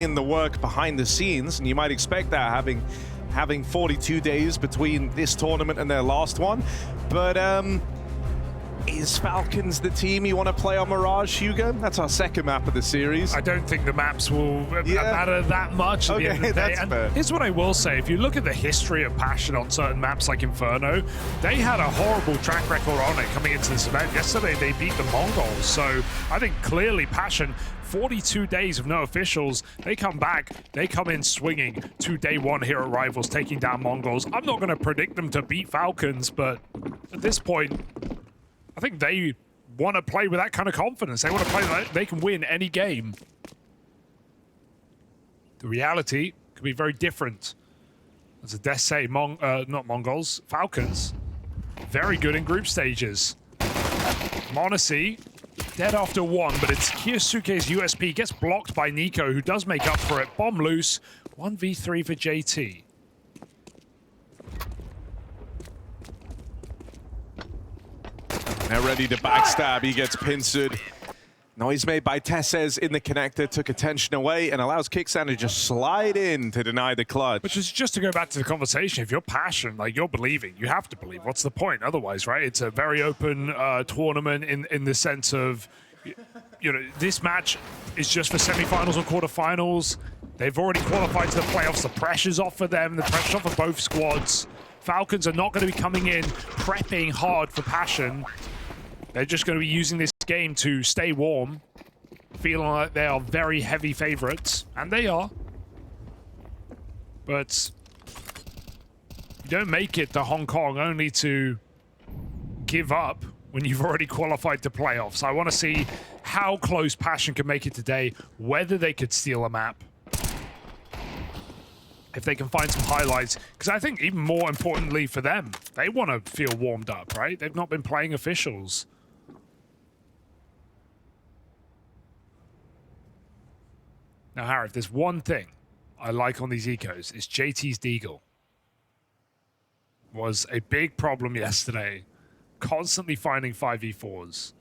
in the work behind the scenes, and you might expect that having 42 days between this tournament and their last one. But is Falcons the team you want to play on Mirage, Hugo? That's our second map of the series. I don't think the maps will matter that much at the end of the day. And here's what I will say. If you look at the history of Passion on certain maps like Inferno, they had a horrible track record on it coming into this event. Yesterday, they beat the Mongols. So I think clearly Passion, 42 days of no officials, they come back, they come in swinging to day one here at Rivals, taking down Mongols. I'm not going to predict them to beat Falcons, but at this point, I think they want to play with that kind of confidence. They want to play like they can win any game. The reality could be very different. As a Desse, not Mongols, Falcons, very good in group stages. Monacy, dead after one, but it's Kiyosuke's USP. Gets blocked by NiKo, who does make up for it. Bomb loose, 1v3 for JT. Now ready to backstab, he gets pincered. Noise made by Tesses in the connector took attention away and allows Kickstand to just slide in to deny the clutch. Which is just to go back to the conversation, if you're Passion, like you're believing, you have to believe. What's the point otherwise, right? It's a very open tournament in the sense of, you know, this match is just for semifinals or quarterfinals. They've already qualified to the playoffs. The pressure's off for them, the pressure's off for both squads. Falcons are not going to be coming in prepping hard for Passion. They're just going to be using this game to stay warm, feeling like they are very heavy favorites, and they are. But you don't make it to Hong Kong only to give up when you've already qualified to playoffs. I want to see how close Passion can make it today, whether they could steal a map, if they can find some highlights, because I think even more importantly for them, they want to feel warmed up, right? They've not been playing officials. Now, Harry, if there's one thing I like on these ecos, it's JT's Deagle. Was a big problem yesterday, constantly finding 5v4s.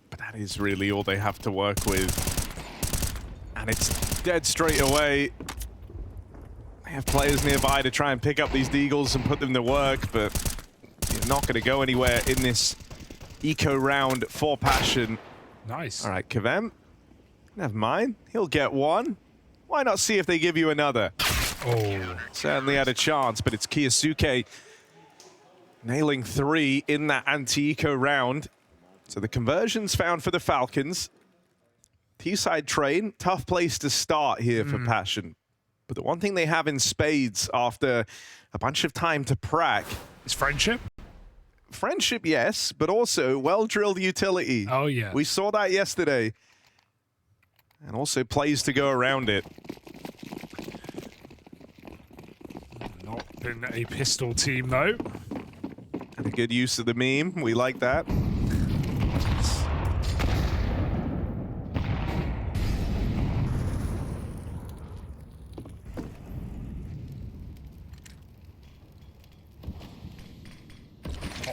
But that is really all they have to work with. And it's dead straight away. They have players nearby to try and pick up these Deagles and put them to work, but you're not going to go anywhere in this eco round for Passion. Nice. All right, Kavem, never mind. He'll get one. Why not see if they give you another? Oh. Certainly had a chance, but it's Kiyosuke nailing 3 in that anti-eco round. So the conversion's found for the Falcons. T-side train, tough place to start here for Passion. But the one thing they have in spades after a bunch of time to prac is friendship. Friendship, yes, but also well-drilled utility. Oh, yeah. We saw that yesterday. And also plays to go around it. Not been a pistol team, though. And a good use of the meme. We like that.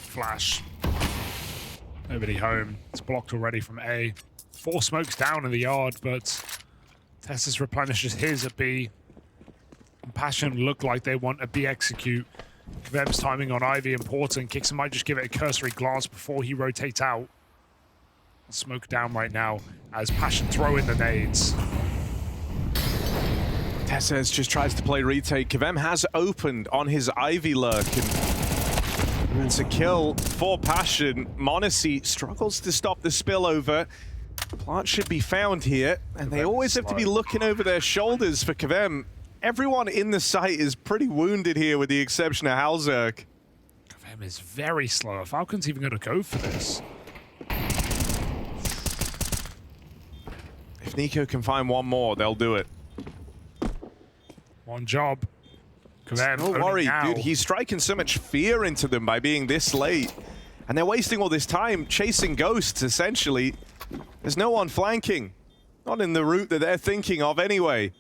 Flash. Nobody home. It's blocked already from A. 4 smokes down in the yard, but Tessus replenishes his at B. And Passion look like they want a B execute. Kvem's timing on Ivy important. Kixon might just give it a cursory glance before he rotates out. Smoke down right now as Passion throw in the nades. Tessus just tries to play retake. Kvem has opened on his Ivy lurk, and it's a kill for Passion. Monacy struggles to stop the spillover. Plant should be found here, and they always have to be looking over their shoulders for Kvem. Everyone in the site is pretty wounded here with the exception of Halzerk. Kvem is very slow. Falcon's even going to go for this. If NiKo can find one more, they'll do it. One job. Kvem, no worry, dude. He's striking so much fear into them by being this late. And they're wasting all this time chasing ghosts, essentially. There's no one flanking. Not in the route that they're thinking of anyway.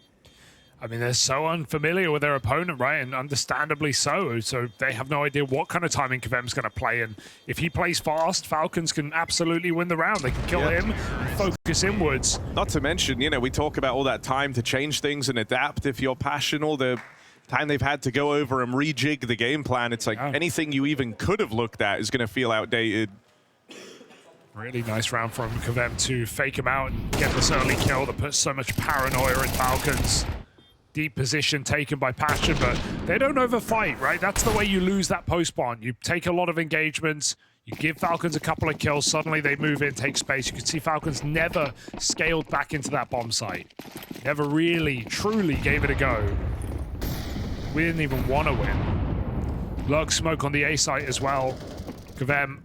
I mean, they're so unfamiliar with their opponent, right? And understandably so. So they have no idea what kind of timing Kvem's going to play. And if he plays fast, Falcons can absolutely win the round. They can kill him and focus inwards. Not to mention, you know, we talk about all that time to change things and adapt. If you're Passion, all the time they've had to go over and rejig the game plan, it's like anything you even could have looked at is going to feel outdated. Really nice round from Kvem to fake him out and get this early kill that puts so much paranoia in Falcons. Deep position taken by Passion, but they don't overfight, right? That's the way you lose that post-spawn. You take a lot of engagements, you give Falcons a couple of kills, suddenly they move in, take space. You can see Falcons never scaled back into that bomb site. Never really, truly gave it a go. We didn't even want to win. Lurk smoke on the A site as well. Kvem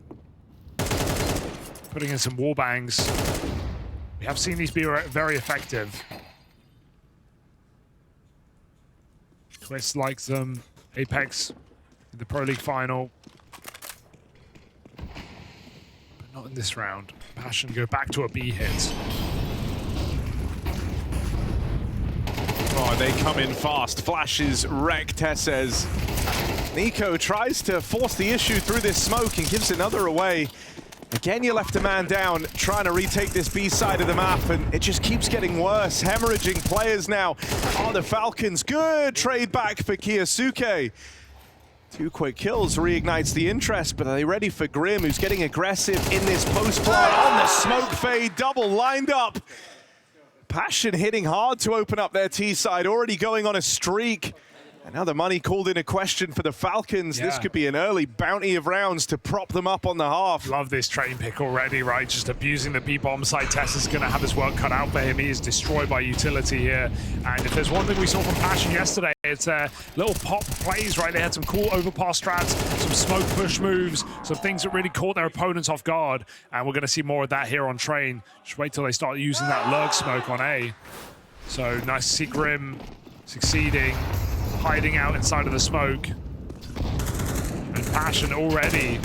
putting in some wall bangs. We have seen these be very effective. Twist likes them. Apex in the Pro League final. But not in this round. Passion go back to a B hit. Oh, they come in fast. Flashes wreck Tesses. NiKo tries to force the issue through this smoke and gives another away. Again, you left a man down, trying to retake this B side of the map, and it just keeps getting worse. Hemorrhaging players now on the Falcons. Good trade back for Kyosuke. 2 quick kills reignites the interest, but are they ready for Grim, who's getting aggressive in this post-play on the smoke fade, double lined up. Passion hitting hard to open up their T side, already going on a streak. And now the money called into question for the Falcons. This could be an early bounty of rounds to prop them up on the half. Love this train pick already, right? Just abusing the B-bomb side. Tess is going to have his work cut out for him. He is destroyed by utility here. And if there's one thing we saw from Passion yesterday, it's little pop plays, right? They had some cool overpass strats, some smoke push moves, some things that really caught their opponents off guard. And we're going to see more of that here on train. Just wait till they start using that lurk smoke on A. So nice to see Grim succeeding, hiding out inside of the smoke. And Passion already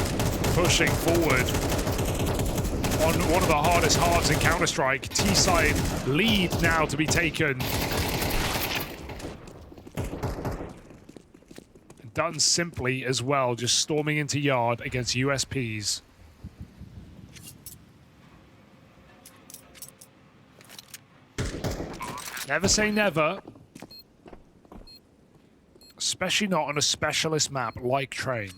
pushing forward on one of the hardest halves in Counter-Strike. T-side lead now to be taken. Done simply as well, just storming into yard against USPs. Never say never. Especially not on a specialist map like Train.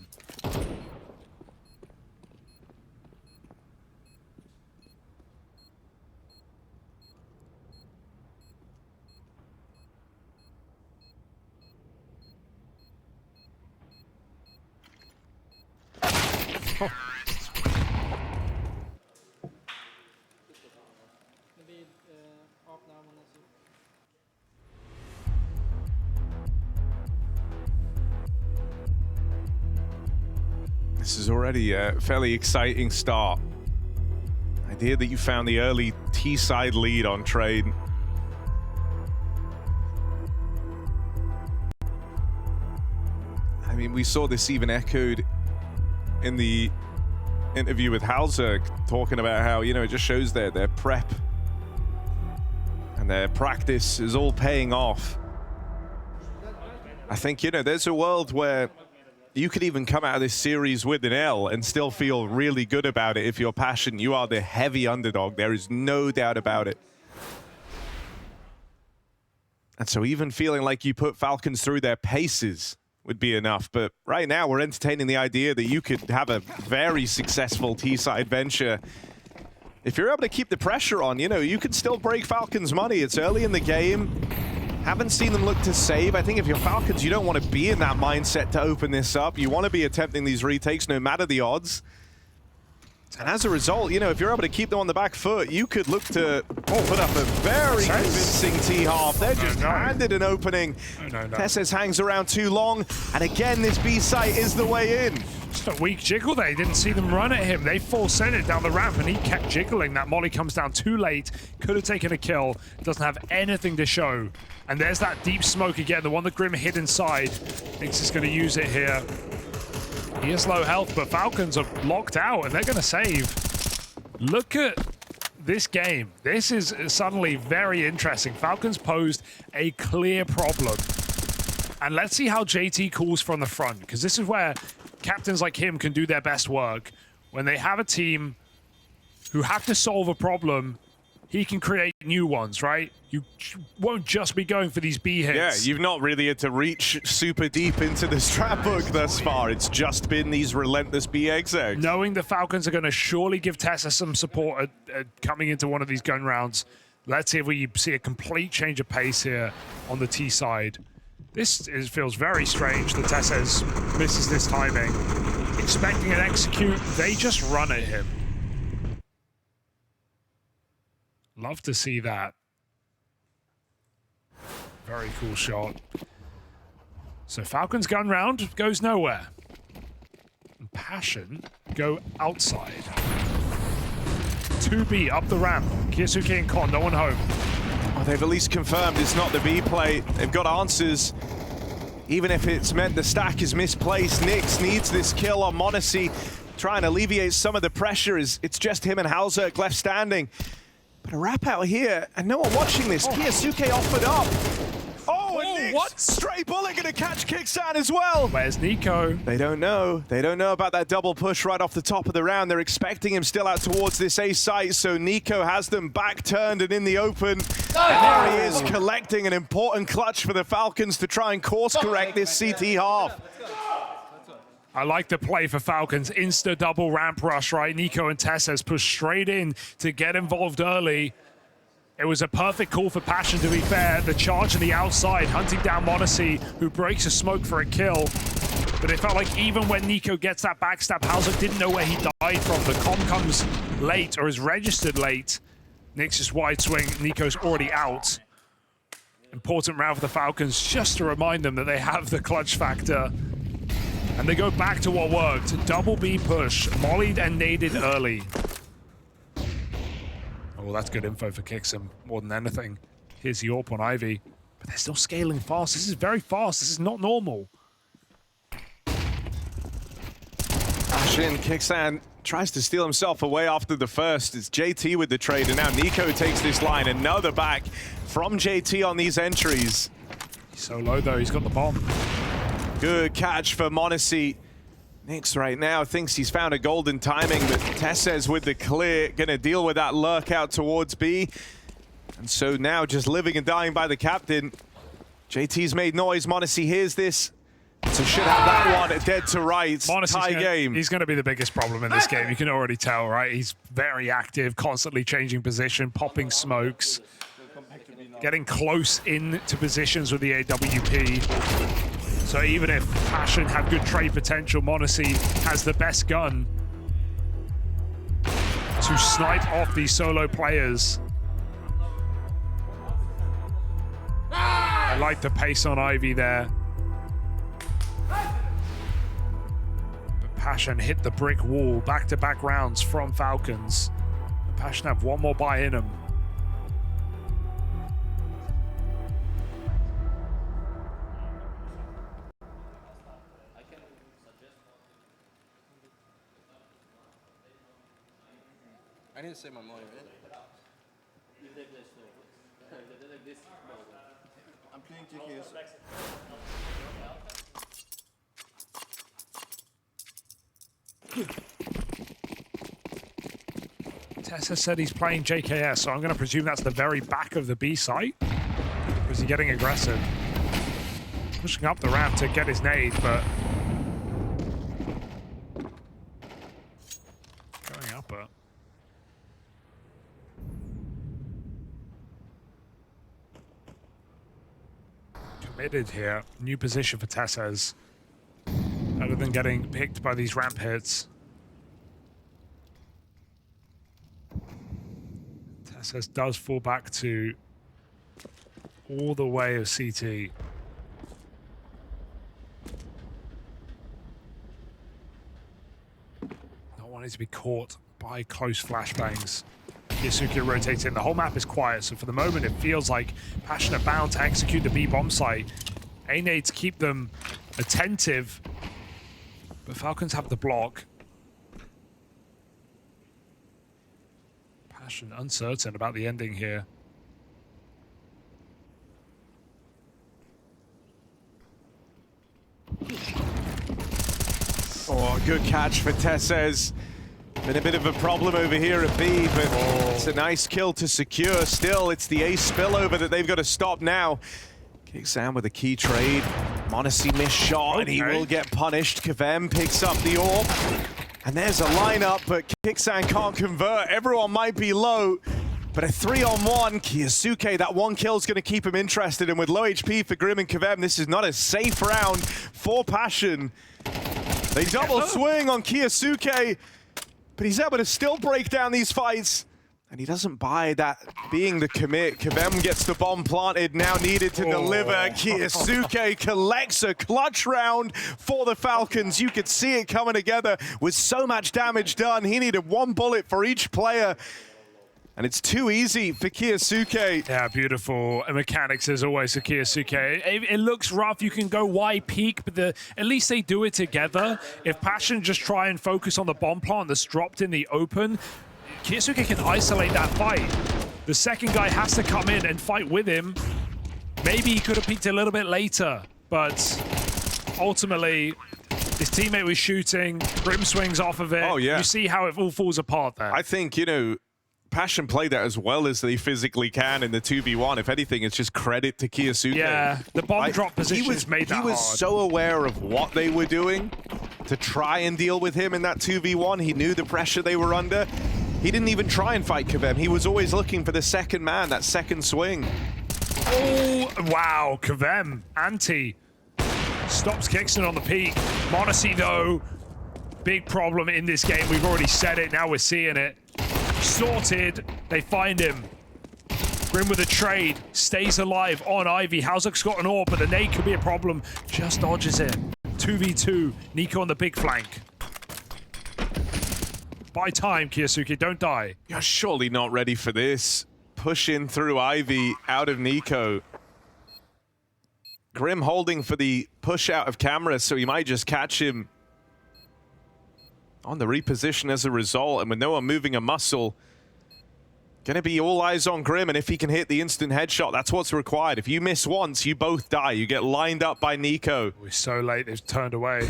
Oh. This is already a fairly exciting start. Idea that you found the early T-side lead on Train. I mean, we saw this even echoed in the interview with Halzer, talking about how, you know, it just shows their prep and their practice is all paying off. I think, you know, there's a world where you could even come out of this series with an L and still feel really good about it if you're Passion. You are the heavy underdog. There is no doubt about it. And so even feeling like you put Falcons through their paces would be enough. But right now, we're entertaining the idea that you could have a very successful T-side venture. If you're able to keep the pressure on, you know, you could still break Falcons' money. It's early in the game. Haven't seen them look to save. I think if you're Falcons, you don't want to be in that mindset to open this up. You want to be attempting these retakes no matter the odds. And as a result, you know, if you're able to keep them on the back foot, you could look to put up a very convincing T-half. They're just handed an opening. Tesses hangs around too long. And again, this B site is the way in. Just a weak jiggle there. He didn't see them run at him. They full sent it down the ramp and he kept jiggling. That molly comes down too late. Could have taken a kill. Doesn't have anything to show. And there's that deep smoke again, the one that Grim hid inside. Thinks he's going to use it here. He is low health, but Falcons are locked out and they're going to save. Look at this game, this is suddenly very interesting. Falcons posed a clear problem. And let's see how JT calls from the front, because this is where captains like him can do their best work. When they have a team who have to solve a problem, he can create new ones, right? You won't just be going for these B hits. Yeah, you've not really had to reach super deep into the strat book thus far. It's just been these relentless B execs. Knowing the Falcons are going to surely give Tessa some support at coming into one of these gun rounds. Let's see if we see a complete change of pace here on the T side. This feels very strange that Tessez misses this timing. Expecting an execute, they just run at him. Love to see that. Very cool shot. So Falcons gun round goes nowhere. And Passion go outside. 2B up the ramp. Kiyasuke and Kon, no one home. Oh, they've at least confirmed it's not the B play. They've got answers. Even if it's meant the stack is misplaced, Nyx needs this kill on m0NESY. Trying to alleviate some of the pressure. It's just him and Halzerk left standing. But a wrap out here, and no one watching this. Kiyasuke offered up. Oh, and what? Stray bullet gonna catch Kixan as well. Where's NiKo? They don't know. They don't know about that double push right off the top of the round. They're expecting him still out towards this A site, so NiKo has them back turned and in the open. And there he is, collecting an important clutch for the Falcons to try and course correct this CT half. I like the play for Falcons. Insta double ramp rush, right? NiKo and Tessez push straight in to get involved early. It was a perfect call for Passion, to be fair. The charge on the outside, hunting down m0NESY, who breaks a smoke for a kill. But it felt like even when NiKo gets that backstab, Halzerk didn't know where he died from. The comm comes late, or is registered late. Nyx is wide swing, NiKo's already out. Important round for the Falcons, just to remind them that they have the clutch factor. And they go back to what worked. Double B push, mollied and naded early. Oh, that's good info for Kixan, more than anything. Here's the AWP on Ivy. But they're still scaling fast. This is very fast. This is not normal. Passion, Kixan tries to steal himself away after the first. It's JT with the trade, and now NiKo takes this line. Another back from JT on these entries. He's so low, though. He's got the bomb. Good catch for m0NESY. Nyx right now thinks he's found a golden timing, but Tessez with the clear, gonna deal with that lurk out towards B. And so now just living and dying by the captain. JT's made noise, m0NESY hears this. So should have that one dead to right. Tie game. He's gonna be the biggest problem in this game. You can already tell, right? He's very active, constantly changing position, popping smokes, getting close into positions with the AWP. So even if Passion have good trade potential, m0NESY has the best gun to snipe off these solo players. I like the pace on Ivy there. But Passion hit the brick wall, back-to-back rounds from Falcons. And Passion have one more buy in them. I need to save my money, man. I'm playing GKS. Tessa said he's playing JKS, so I'm going to presume that's the very back of the B site. Or is he getting aggressive? Pushing up the ramp to get his nade, but going up it. Committed here. New position for Tessez. Other than getting picked by these ramp hits. Tessez does fall back to all the way of CT. Not wanting to be caught by close flashbangs. Kiyasuke rotates in. The whole map is quiet, so for the moment it feels like Passion are bound to execute the B bomb site. A-nades keep them attentive, but Falcons have the block. Passion uncertain about the ending here. Oh, good catch for Tessez. Been a bit of a problem over here at B, but it's a nice kill to secure. Still, it's the ace spillover that they've got to stop now. Kixan with a key trade. m0NESY missed shot, and he will get punished. Kvem picks up the orb. And there's a lineup, but Kixan can't convert. Everyone might be low, but a 3-on-1. KYOSUKE, that one kill is going to keep him interested. And with low HP for Grim and Kvem, this is not a safe round for Passion. They double swing on KYOSUKE, but he's able to still break down these fights. And he doesn't buy that being the commit. Kvem gets the bomb planted, now needed to deliver. KYOSUKE collects a clutch round for the Falcons. You could see it coming together with so much damage done. He needed one bullet for each player. And it's too easy for KYOSUKE. Yeah, beautiful mechanics as always for KYOSUKE. It looks rough. You can go Y peak, but at least they do it together. If Passion just try and focus on the bomb plant that's dropped in the open, KYOSUKE can isolate that fight. The second guy has to come in and fight with him. Maybe he could have peeked a little bit later, but ultimately, his teammate was shooting. Grim swings off of it. Oh, yeah. You see how it all falls apart there. I think, you know, Passion played that as well as they physically can in the 2v1. If anything, it's just credit to KYOSUKE. Yeah, the bomb drop position made that hard. He was so aware of what they were doing to try and deal with him in that 2v1. He knew the pressure they were under. He didn't even try and fight Kvem. He was always looking for the second man, that second swing. Oh, wow, Kvem, anti. Stops Kixan on the peak. m0NESY, though, big problem in this game. We've already said it, now we're seeing it. Sorted, they find him. Grim with a trade, stays alive on Ivy. Hauzuk's got an orb, but the nade could be a problem. Just dodges it. 2v2, NiKo on the big flank. Buy time, KYOSUKE, don't die. You're surely not ready for this. Push in through Ivy, out of NiKo. Grim holding for the push out of camera, so he might just catch him on the reposition as a result. And with no one moving a muscle, gonna be all eyes on Grim, and if he can hit the instant headshot, that's what's required. If you miss once, you both die. You get lined up by NiKo. We're so late, they've turned away.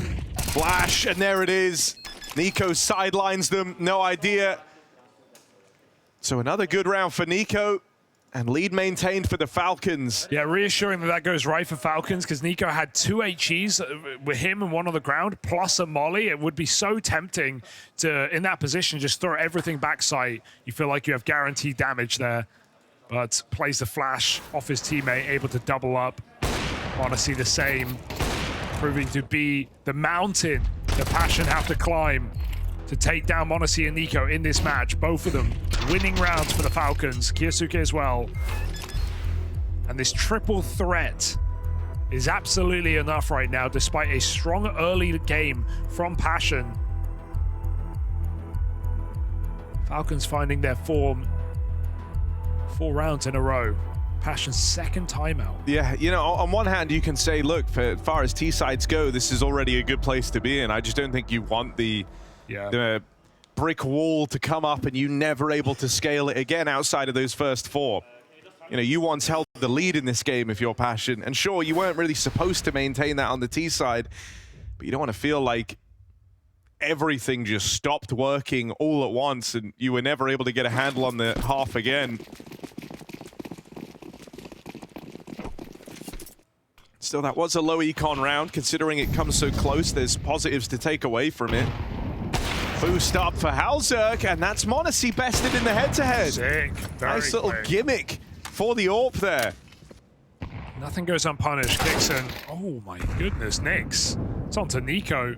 Flash, and there it is. NiKo sidelines them, no idea. So another good round for NiKo, and lead maintained for the Falcons. Yeah, reassuring that goes right for Falcons, because NiKo had 2 HEs with him and one on the ground, plus a molly. It would be so tempting to, in that position, just throw everything backside. You feel like you have guaranteed damage there, but plays the flash off his teammate, able to double up. m0NESY the same, proving to be the mountain that Passion have to climb to take down m0NESY and NiKo in this match. Both of them winning rounds for the Falcons. KYOSUKE as well. And this triple threat is absolutely enough right now, despite a strong early game from Passion. Falcons finding their form 4 rounds in a row. Passion's second timeout. Yeah, you know, on one hand, you can say, look, for as far as T-sides go, this is already a good place to be in. I just don't think you want the brick wall to come up and you never able to scale it again outside of those first 4. You know, you once held the lead in this game if you're Passion. And sure, you weren't really supposed to maintain that on the T side, but you don't want to feel like everything just stopped working all at once and you were never able to get a handle on the half again. Still, that was a low econ round. Considering it comes so close, there's positives to take away from it. Boost up for Hauzuk, and that's m0NESY bested in the head-to-head. Sick. Nice little gimmick for the AWP there. Nothing goes unpunished. Kixan. Oh my goodness, Nyx. It's on to NiKo.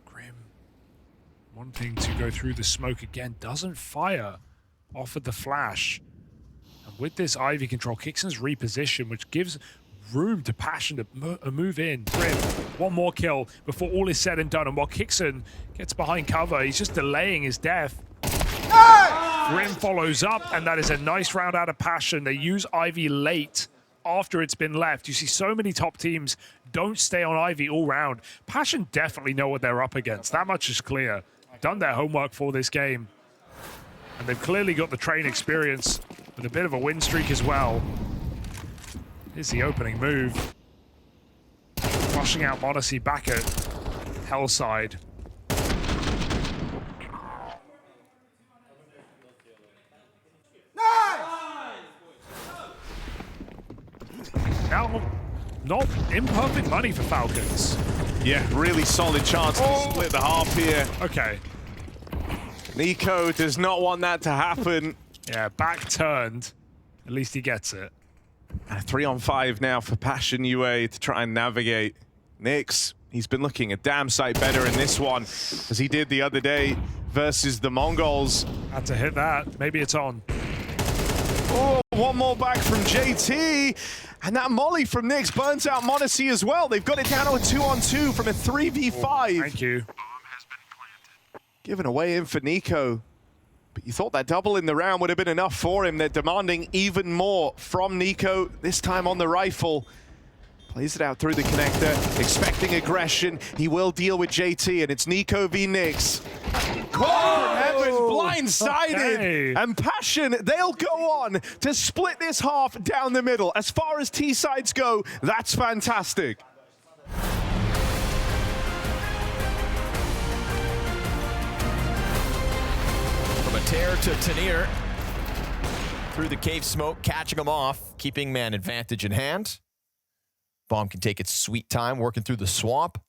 Grim wanting to go through the smoke again. Doesn't fire. Offered the flash. And with this Ivy control, Kixan's reposition, which gives room to Passion to move in. Grim, one more kill before all is said and done. And while Kixan gets behind cover, he's just delaying his death. Grim follows up, and that is a nice round out of Passion. They use Ivy late after it's been left. You see so many top teams don't stay on Ivy all round. Passion definitely know what they're up against. That much is clear. Done their homework for this game. And they've clearly got the train experience with a bit of a win streak as well. Here's the opening move. Flushing out Modesty back at Hellside. Now, not imperfect money for Falcons. Yeah, really solid chance to split the half here. Okay. NiKo does not want that to happen. Yeah, back turned. At least he gets it. 3-on-5 now for Passion UA to try and navigate. Nyx, he's been looking a damn sight better in this one as he did the other day versus the Mongols. Had to hit that. Maybe it's on. Oh, one more back from JT. And that molly from Nyx burns out Modesty as well. They've got it down to a 2-on-2 from a 3v5. Thank you. Given away in for NiKo. But you thought that double in the round would have been enough for him. They're demanding even more from NiKo, this time on the rifle. Plays it out through the connector, expecting aggression. He will deal with JT, and it's NiKo v Nyx. From heaven, blindsided. Okay. And Passion, they'll go on to split this half down the middle. As far as T-sides go, that's fantastic. From a tear to Tanir. Through the cave smoke, catching him off, keeping man advantage in hand. Bomb can take its sweet time working through the swamp.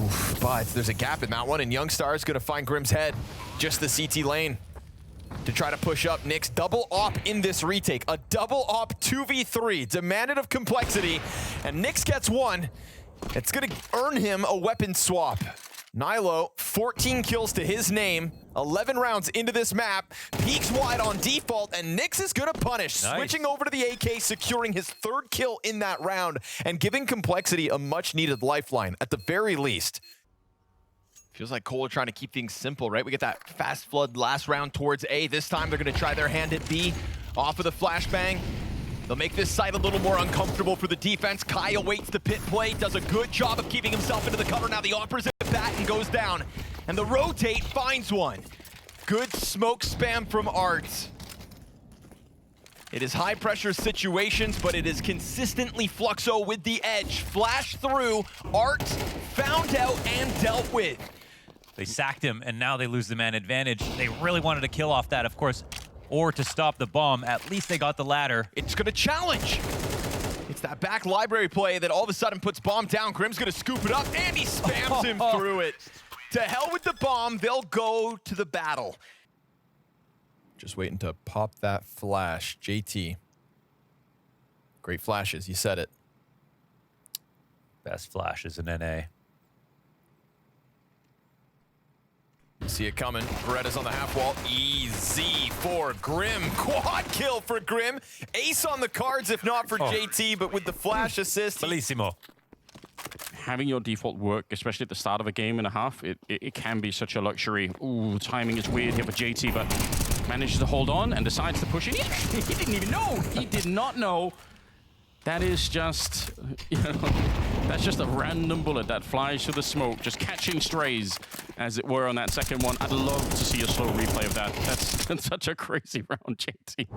Oof, but there's a gap in that one, and Youngstar is going to find Grim's head. Just the CT lane to try to push up. Nyx double op in this retake. A double op 2v3, demanded of complexity, and Nyx gets one. It's going to earn him a weapon swap. NiKo, 14 kills to his name, 11 rounds into this map, peeks wide on default, and Nyx is gonna punish, Nice. Switching over to the AK, securing his third kill in that round, and giving complexity a much-needed lifeline, at the very least. Feels like Cole are trying to keep things simple, right? We get that fast flood last round towards A. This time they're gonna try their hand at B, off of the flashbang. They'll make this site a little more uncomfortable for the defense. Kai awaits the pit play, does a good job of keeping himself into the cover. Now the opposite bat and goes down. And the rotate finds one. Good smoke spam from Art. It is high pressure situations, but it is consistently Fluxo with the edge. Flash through, Art found out and dealt with. They sacked him, and now they lose the man advantage. They really wanted to kill off that, of course, or to stop the bomb. At least they got the latter. It's gonna challenge. It's that back library play that all of a sudden puts bomb down. Grim's gonna scoop it up, and he spams him through it. To hell with the bomb, they'll go to the battle. Just waiting to pop that flash. JT. Great flashes, you said it. Best flashes in NA. See it coming. Beretta's on the half wall. Easy for Grim. Quad kill for Grim. Ace on the cards if not for JT, but with the flash assist. Bellissimo. Having your default work, especially at the start of a game and a half, it can be such a luxury. Ooh, timing is weird here for JT, but manages to hold on and decides to push it. He didn't even know. He did not know. That is just, that's just a random bullet that flies through the smoke, just catching strays, as it were, on that second one. I'd love to see a slow replay of that. That's such a crazy round, JT.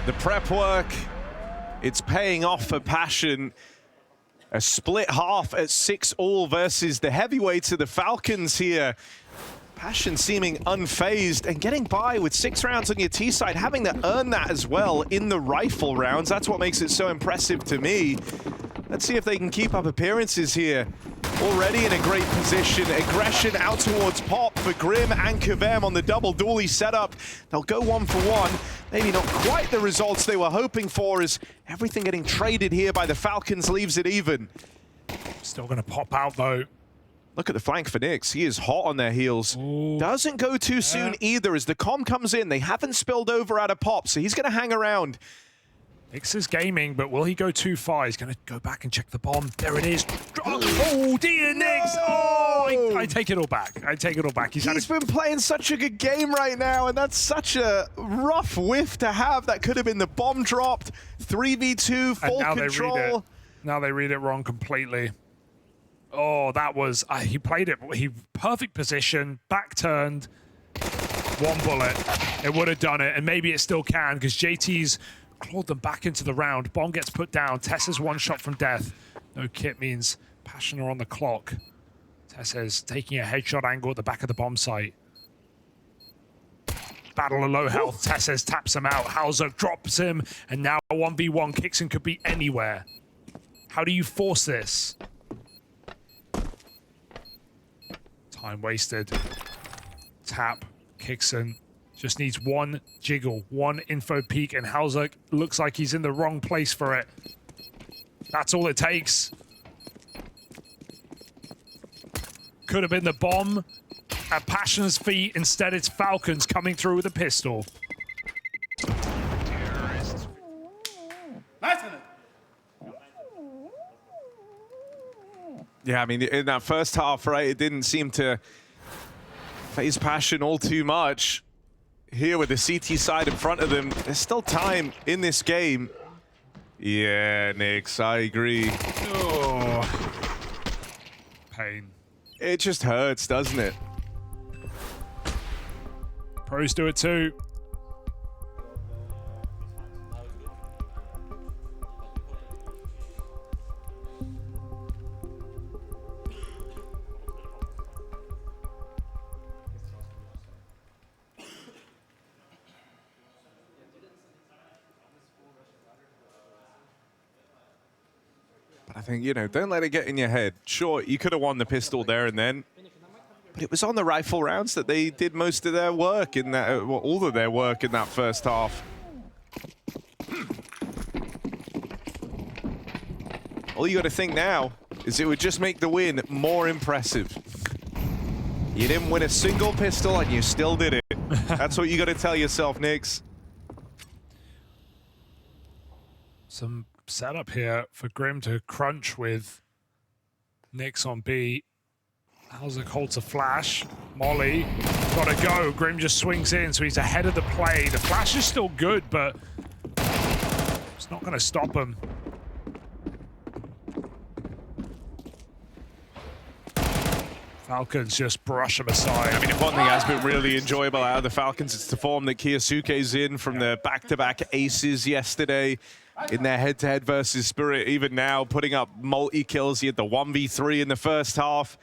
The prep work, it's paying off for Passion. A split half at 6-all versus the heavyweights of the Falcons here. Passion seeming unfazed and getting by with 6 rounds on your T side, having to earn that as well in the rifle rounds. That's what makes it so impressive to me. Let's see if they can keep up appearances here. already in a great position. Aggression out towards Pop for Grim and Kavem on the double dually setup. They'll go 1 for 1. Maybe not quite the results they were hoping for, as everything getting traded here by the Falcons leaves it even. Still going to pop out, though. Look at the flank for Nyx. He is hot on their heels. Ooh. Doesn't go too soon either, as the comm comes in. They haven't spilled over out of Pop, so he's going to hang around. Nyx is gaming, but will he go too far? He's going to go back and check the bomb. There it is. Oh, dear Nyx. Oh, I take it all back. I take it all back. He's been playing such a good game right now, and that's such a rough whiff to have. That could have been the bomb dropped. 3v2, full control. Now they read it wrong completely. Oh, that was... he played it. Perfect position, back turned. 1 bullet. It would have done it, and maybe it still can, because JT's clawed them back into the round. Bomb gets put down. Tessa's 1 shot from death. No kit means Passion are on the clock. Tessa's taking a headshot angle at the back of the bomb site. Battle of low health. Tessa's taps him out. Hauser drops him, and now 1v1. Kixon could be anywhere. How do you force this? Time wasted. Tap. Kixon just needs 1 jiggle, 1 info peek, and Hauser looks like he's in the wrong place for it. That's all it takes. Could have been the bomb at Passion's feet. Instead, it's Falcons coming through with a pistol. Yeah, I mean, in that first half, right, it didn't seem to phase Passion all too much. Here with the CT side in front of them, there's still time in this game. Yeah, Nyx, I agree. Oh. Pain. It just hurts, doesn't it? Pros do it too. I think, you know, don't let it get in your head. Sure, you could have won the pistol there and then, but it was on the rifle rounds that they did most of their work in that, well, all of their work in that first half. All you got to think now is it would just make the win more impressive. You didn't win a single pistol and you still did it. That's what you got to tell yourself, Nyx. Some setup here for Grim to crunch with Nyx on B. Hauser holds a flash. Molly, gotta go. Grim just swings in, so he's ahead of the play. The flash is still good, but it's not gonna stop him. Falcons just brush him aside. I mean, if one thing has been really enjoyable out of the Falcons, it's the form that Kiyosuke's in from the back-to-back aces yesterday in their head-to-head versus Spirit. Even now, putting up multi-kills. He had the 1v3 in the first half.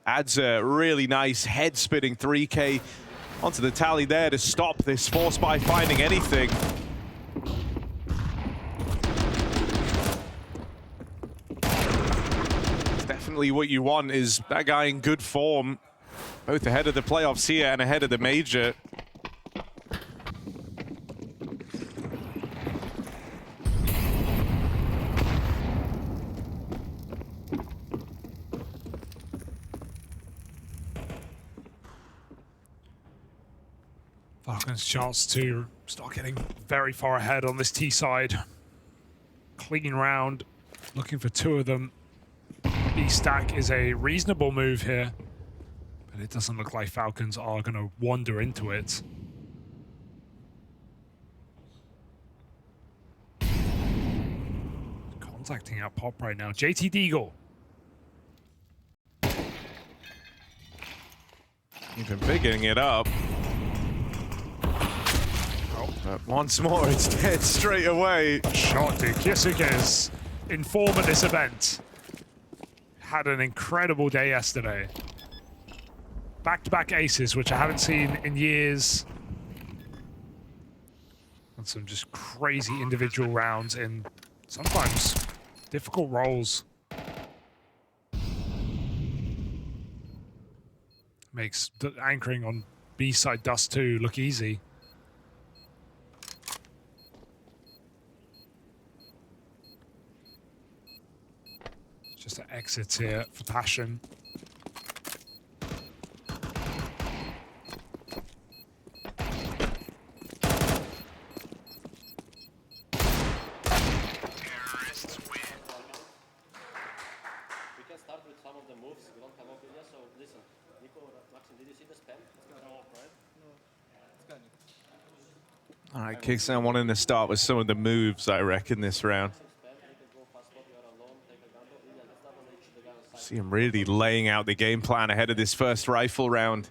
Adds a really nice head-spinning 3K onto the tally there to stop this force by finding anything. Definitely what you want is that guy in good form, both ahead of the playoffs here and ahead of the major. Falcons' chance to start getting very far ahead on this T side. Clean round, looking for 2 of them. B-stack is a reasonable move here, but it doesn't look like Falcons are going to wander into it. Contacting out Pop right now. JT Deagle. Even picking it up. But once more, it's dead straight away. Shot to Kiyosuke's in form at this event. Had an incredible day yesterday. Back-to-back aces, which I haven't seen in years. And some just crazy individual rounds in sometimes difficult roles. makes anchoring on B side Dust 2 look easy. Just an exit here for Passion. All right, Kicksan wanting to start with some of the moves, I reckon, this round. See him really laying out the game plan ahead of this first rifle round.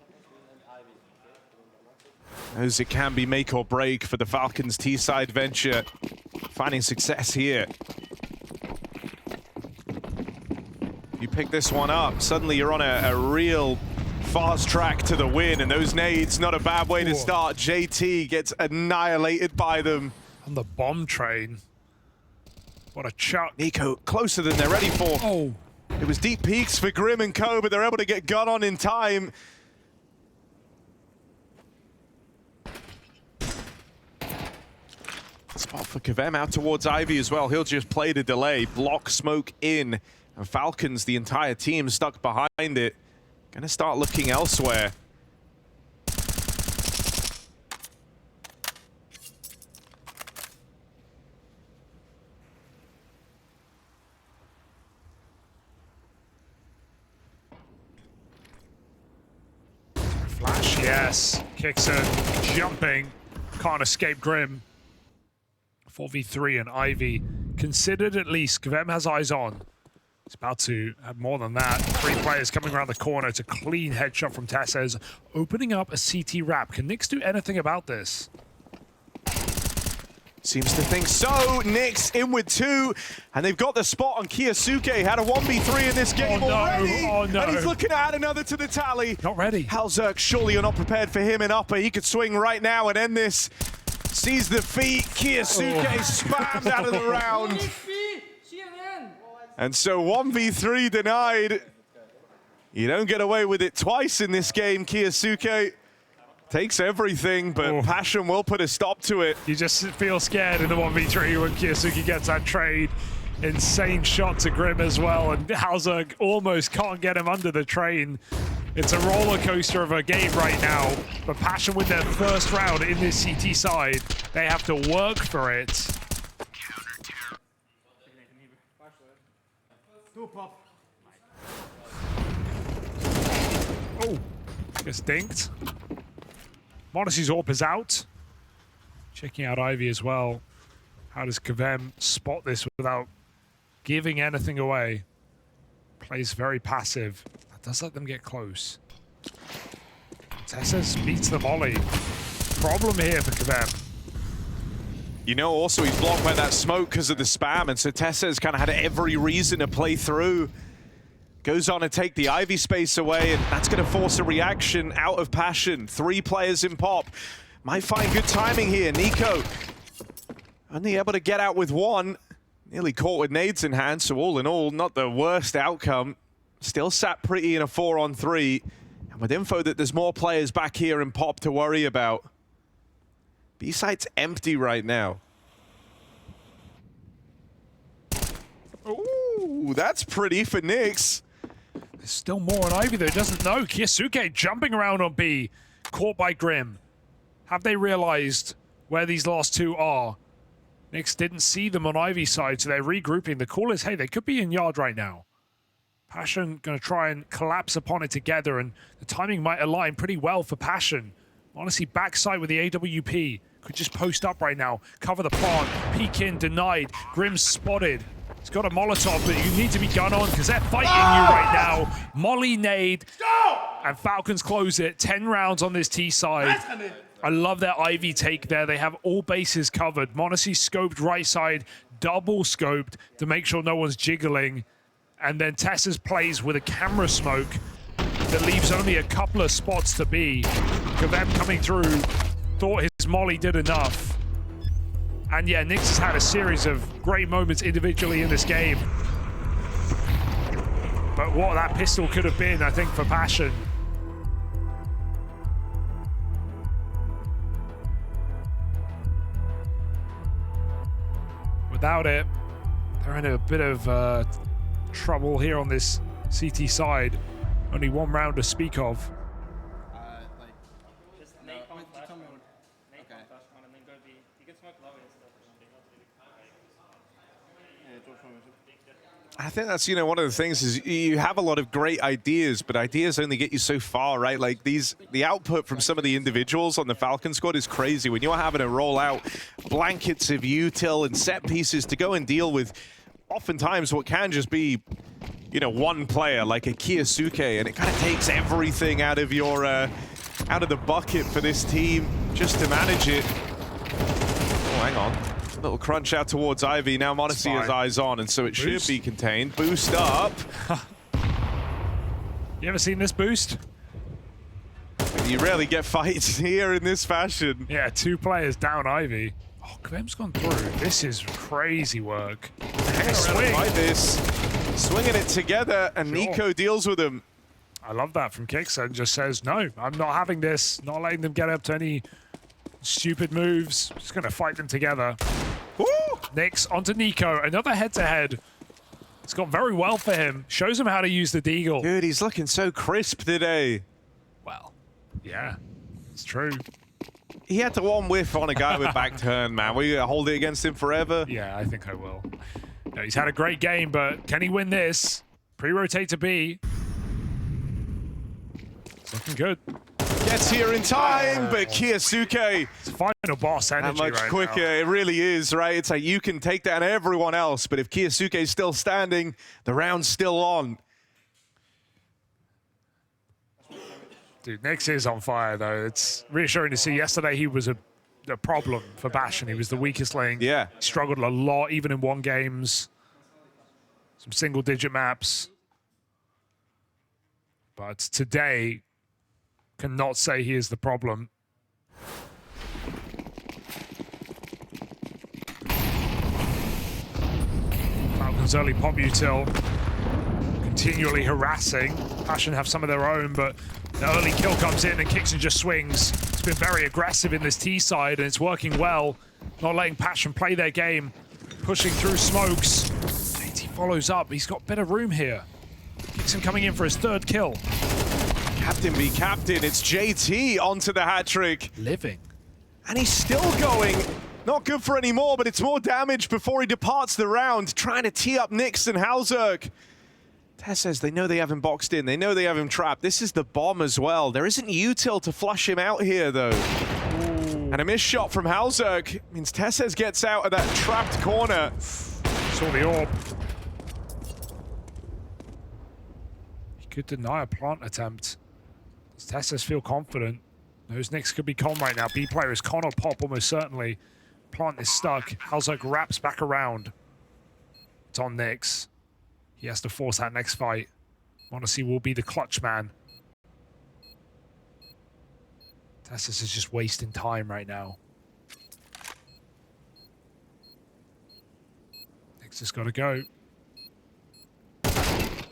Knows it can be make or break for the Falcons T-side venture. Finding success here. You pick this one up, suddenly you're on a real fast track to the win, and those nades, not a bad way to start. JT gets annihilated by them. On the bomb train. What a chuck. NiKo closer than they're ready for. Oh. It was deep peaks for Grim and Co, but they're able to get gun on in time. Spot for Kavem out towards Ivy as well. He'll just play the delay, block smoke in. And Falcons, the entire team stuck behind it. Gonna start looking elsewhere. Flash, yes. Kicksan jumping. Can't escape Grim. 4v3 and Ivy considered at least. Kavem has eyes on. He's about to have more than that. 3 players coming around the corner to clean headshot from Tesses, opening up a CT wrap. Can Nyx do anything about this? Seems to think so. Nyx in with 2, and they've got the spot on Kiyosuke. Had a 1v3 in this game already. Oh no. And he's looking to add another to the tally. Not ready. Halzerk, surely you're not prepared for him in upper. He could swing right now and end this. Sees the feet. Kiyosuke spammed out of the round. And so 1v3 denied. You don't get away with it twice in this game. Kiyosuke takes everything, but Passion will put a stop to it. You just feel scared in the 1v3 when Kiyosuke gets that trade. Insane shot to Grim as well, and Halzerk almost can't get him under the train. It's a roller coaster of a game right now, but Passion with their first round in this CT side. They have to work for it. Oh, gets dinked. Modessy's AWP is out. Checking out Ivy as well. How does Kavem spot this without giving anything away? Plays very passive. That does let them get close. Tesses beats the volley. Problem here for Kavem. You know, also he's blocked by that smoke because of the spam, and so Tesses kind of had every reason to play through. Goes on to take the Ivy space away, and that's going to force a reaction out of Passion. 3 players in pop. Might find good timing here. NiKo only able to get out with 1. Nearly caught with nades in hand, so all in all, not the worst outcome. Still sat pretty in a 4-on-3. And with info that there's more players back here in pop to worry about. B-site's empty right now. Ooh, that's pretty for Nyx. There's still more on Ivy though, doesn't know. Kiyosuke jumping around on B, caught by Grim. Have they realized where these last 2 are? Nyx didn't see them on Ivy's side, so they're regrouping. The call is, hey, they could be in yard right now. Passion gonna try and collapse upon it together, and the timing might align pretty well for Passion. Honestly, backside with the AWP. Could just post up right now, cover the plant, peek in, denied. Grim's spotted. He's got a Molotov, but you need to be gun on because they're fighting you right now. Molly nade, and Falcons close it. 10 rounds on this T side. I love their Ivy take there. They have all bases covered. Monacy scoped right side, double scoped to make sure no one's jiggling. And then Tessa's plays with a camera smoke that leaves only a couple of spots to be. Kavem coming through, thought his molly did enough. And yeah, Nyx has had a series of great moments individually in this game. But what that pistol could have been, I think, for Passion. without it, they're in a bit of trouble here on this CT side. Only one round to speak of. I think that's, one of the things is you have a lot of great ideas, but ideas only get you so far, right? Like the output from some of the individuals on the Falcon squad is crazy. When you're having to roll out blankets of util and set pieces to go and deal with oftentimes what can just be, one player like a Kiyasuke, and it kind of takes everything out of your, out of the bucket for this team just to manage it. Oh, hang on. Little crunch out towards Ivy. Now m0NESY has eyes on, and so it should be contained. Boost up. You ever seen this boost? You rarely get fights here in this fashion. Yeah, 2 players down Ivy. Oh, KvM's gone through. This is crazy work. Swing. Like this. Swinging it together, and NiKo deals with him. I love that from Kixer, and just says, no, I'm not having this. Not letting them get up to any stupid moves. Just going to fight them together. Woo! Nyx onto NiKo. Another head-to-head. It's gone very well for him. Shows him how to use the deagle. Dude, he's looking so crisp today. Well, yeah, it's true. He had to one whiff on a guy with back turn, man. Will you hold it against him forever? Yeah, I think I will. No, he's had a great game, but can he win this? Pre-rotate to B. It's looking good. Gets here in time, but Kiyasuke. It's final boss energy much right quicker. now. It really is, right? It's like you can take down everyone else, but if Kiyasuke's still standing, the round's still on. Dude, Nyx is on fire, though. It's reassuring to see. Yesterday, he was a problem for Bastion. He was the weakest link. Yeah. Struggled a lot, even in 1 games. Some single-digit maps. But today, cannot say he is the problem. Falcons early pop util. Continually harassing. Passion have some of their own, but the early kill comes in and Kixer just swings. It's been very aggressive in this T side and it's working well. Not letting Passion play their game. Pushing through smokes. JT follows up. He's got better room here. Kixer coming in for his 3rd kill. Captain be captain. It's JT onto the hat trick. Living. And he's still going. Not good for any more, but it's more damage before he departs the round. Trying to tee up Nyx and Halzerk. Tess says they know they have him boxed in. They know they have him trapped. This is the bomb as well. There isn't util to flush him out here, though. Ooh. And a missed shot from Halzerk means Tesses gets out of that trapped corner. Saw the orb. He could deny a plant attempt. Does Tesses feel confident? Those Nyx could be con right now. B player is con or pop almost certainly. Plant is stuck. Halzerk wraps back around. It's on Nyx. He has to force that next fight. m0NESY will be the clutch man. Tessus is just wasting time right now. Nyx has got to go.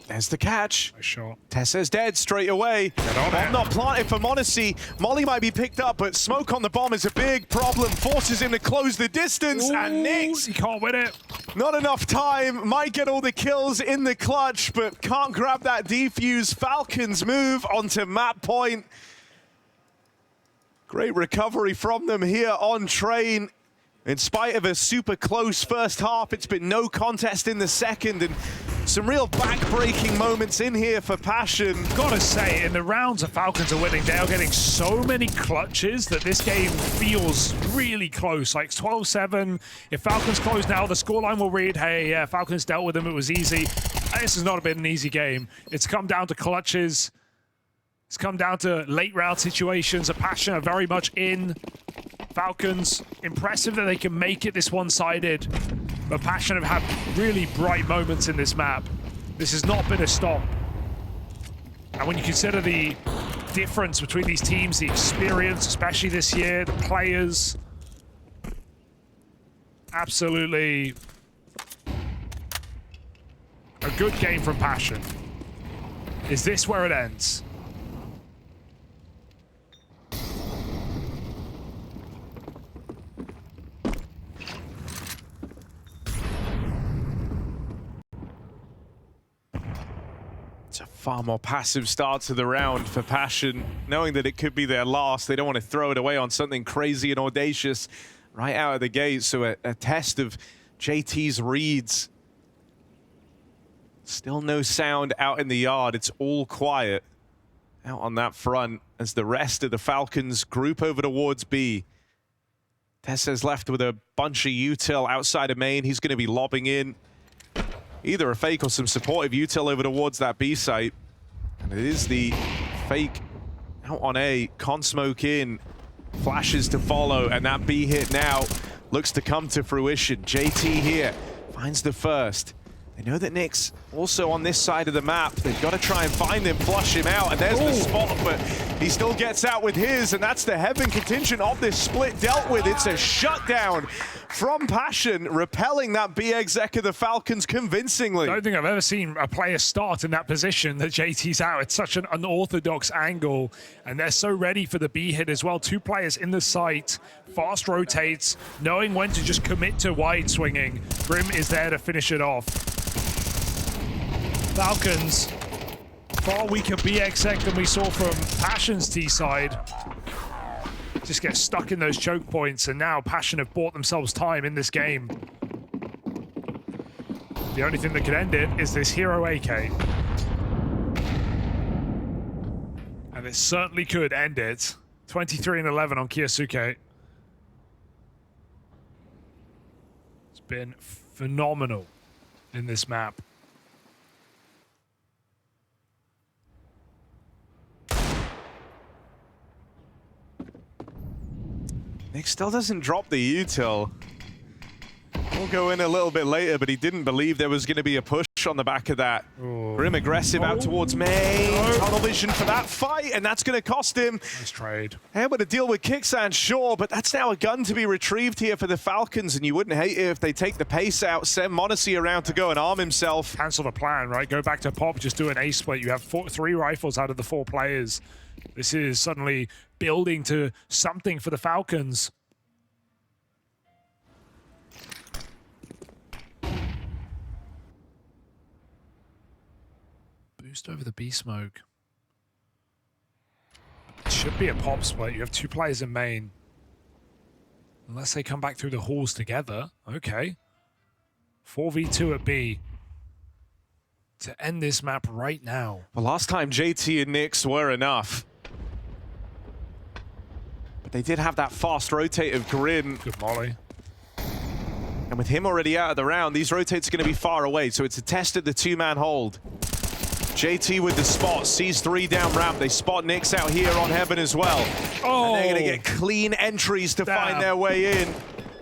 There's the catch. Nice shot. Tessa's dead straight away. Bomb not planted for m0NESY. Molly might be picked up, but smoke on the bomb is a big problem. Forces him to close the distance. Ooh, and Nyx, he can't win it. not enough time. Might get all the kills in the clutch, but can't grab that defuse. Falcons move onto map point. Great recovery from them here on train. In spite of a super close first half, it's been no contest in the second, and some real back-breaking moments in here for Passion. Gotta say, in the rounds the Falcons are winning, they are getting so many clutches that this game feels really close. Like 12-7. If Falcons close now, the scoreline will read, hey, yeah, Falcons dealt with them, it was easy. This has not been an easy game. It's come down to clutches. It's come down to late round situations. Passion are very much in. Falcons, impressive that they can make it this one-sided. But Passion have had really bright moments in this map. This has not been a stop. And when you consider the difference between these teams, the experience, especially this year, the players, absolutely a good game from Passion. Is this where it ends? Far more passive start to the round for Passion, knowing that it could be their last. They don't want to throw it away on something crazy and audacious right out of the gate. So a test of JT's reads. Still no sound out in the yard. It's all quiet out on that front as the rest of the Falcons group over towards B. Tessa's left with a bunch of util outside of main. He's going to be lobbing in either a fake or some supportive util over towards that B site. And it is the fake out on A, con smoke in, flashes to follow, and that B hit now looks to come to fruition. JT here finds the first. They know that Nick's also on this side of the map. They've got to try and find him, flush him out, and there's the spot, but he still gets out with his, and that's the Heaven contingent of this split dealt with. It's a shutdown from Passion, repelling that B exec of the Falcons convincingly. I don't think I've ever seen a player start in that position that JT's out. It's such an unorthodox angle, and they're so ready for the B hit as well. Two players in the site, fast rotates, knowing when to just commit to wide swinging. Grim is there to finish it off. Falcons, far weaker B exec than we saw from Passion's T side. Just get stuck in those choke points, and now Passion have bought themselves time in this game. The only thing that could end it is this hero AK. And it certainly could end it. 23-11 on Kiyosuke. It's been phenomenal in this map. Nick still doesn't drop the util. We'll go in a little bit later, but he didn't believe there was going to be a push on the back of that. Grim aggressive out towards main. Tunnel vision for that fight, and that's going to cost him. Nice trade. Able to deal with Kicksan, sure, but that's now a gun to be retrieved here for the Falcons, and you wouldn't hate it if they take the pace out, send Monacy around to go and arm himself. Cancel the plan, right? Go back to Pop, just do an A split. You have 3 rifles out of the 4 players. This is suddenly building to something for the Falcons. Boost over the B smoke. It should be a Pop split. You have 2 players in main. Unless they come back through the halls together. Okay. 4v2 at B. To end this map right now. Well, last time JT and Nyx were enough. But they did have that fast rotate of Grim. Good molly. And with him already out of the round, these rotates are going to be far away. So it's a test of the 2-man hold. JT with the spot, sees 3 down ramp. They spot Nyx out here on Heaven as well. Oh. And they're going to get clean entries to find their way in.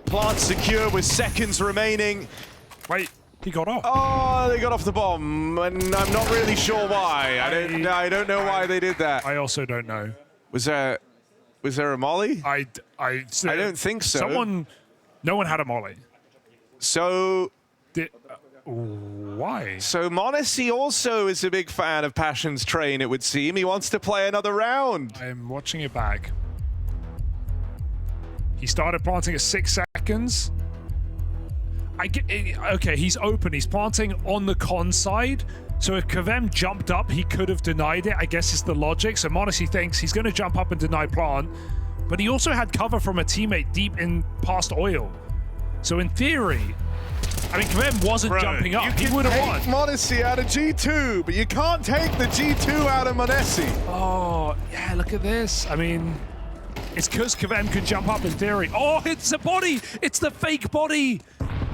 Plant secure with seconds remaining. Wait. He got off. Oh, they got off the bomb, and I'm not really sure why. I don't know why they did that. I also don't know. Was there a molly? I don't think so. No one had a molly. So why? So Monacy also is a big fan of Passion's train, it would seem. He wants to play another round. I'm watching it back. He started planting at 6 seconds. Okay, he's open. He's planting on the con side. So if Kavem jumped up, he could have denied it. I guess it's the logic. So Monacy thinks he's going to jump up and deny plant. But he also had cover from a teammate deep in past oil. So in theory, I mean, Kavem wasn't jumping up. He would have won. Monacy out of G2, but you can't take the G2 out of Monacy. Oh, yeah, look at this. I mean, it's because Kavem could jump up in theory. Oh, it's the body. It's the fake body.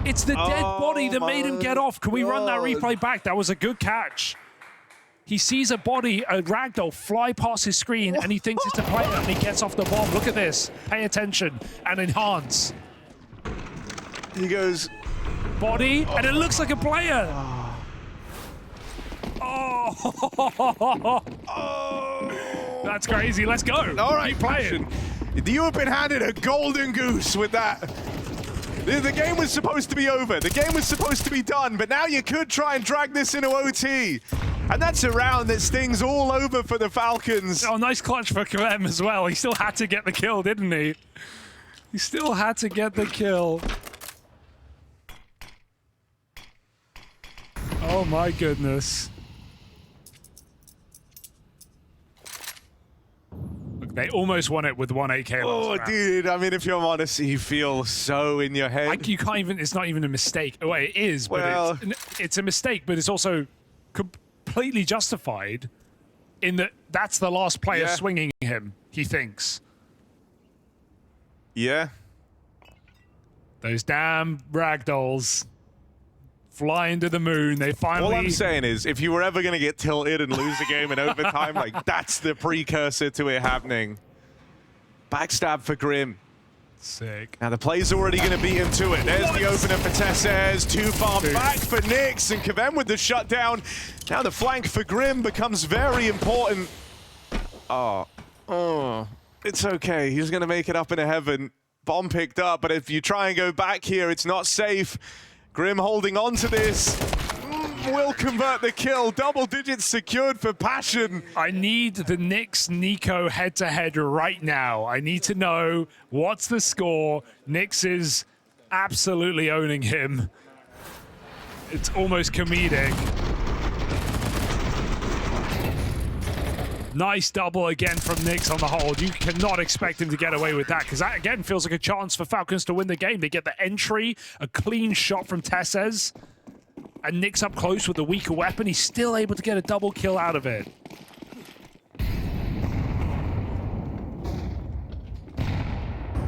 It's the dead body that made him get off. Can we run that replay back? That was a good catch. He sees a body, a ragdoll, fly past his screen, and he thinks it's a player, and he gets off the bomb. Look at this. Pay attention and enhance. He goes... Body, and it looks like a player. Oh. That's crazy. Let's go. All right, keep playing. You have been handed a golden goose with that. The game was supposed to be over. The game was supposed to be done, but now you could try and drag this into OT. And that's a round that stings all over for the Falcons. Oh, nice clutch for Kavem as well. He still had to get the kill, didn't he? He still had to get the kill. Oh my goodness. They almost won it with 1 AK. Oh, dude, I mean, if you're honest, you feel so in your head. Like, you can't even, it's not even a mistake. Oh, it is, but well, it's a mistake, but it's also completely justified in that that's the last player swinging him, he thinks. Yeah. Those damn ragdolls flying to the moon. They finally... All I'm saying is, if you were ever going to get tilted and lose a game in overtime, like, that's the precursor to it happening. Backstab for Grim. Sick. Now the play's already going to beat him to it. There's the opener for Tessez. Too far back for Nyx, and Kevem with the shutdown. Now the flank for Grim becomes very important. Oh, it's okay. He's going to make it up into heaven. Bomb picked up, but if you try and go back here, it's not safe. Grim holding on to this. Will convert the kill. Double digits secured for Passion. I need the Nyx NiKo head-to-head right now. I need to know what's the score. Nyx is absolutely owning him. It's almost comedic. Nice double again from Nyx on the hold. You cannot expect him to get away with that, because that again feels like a chance for Falcons to win the game. They get the entry, a clean shot from Tessez, and Nyx up close with the weaker weapon. He's still able to get a double kill out of it.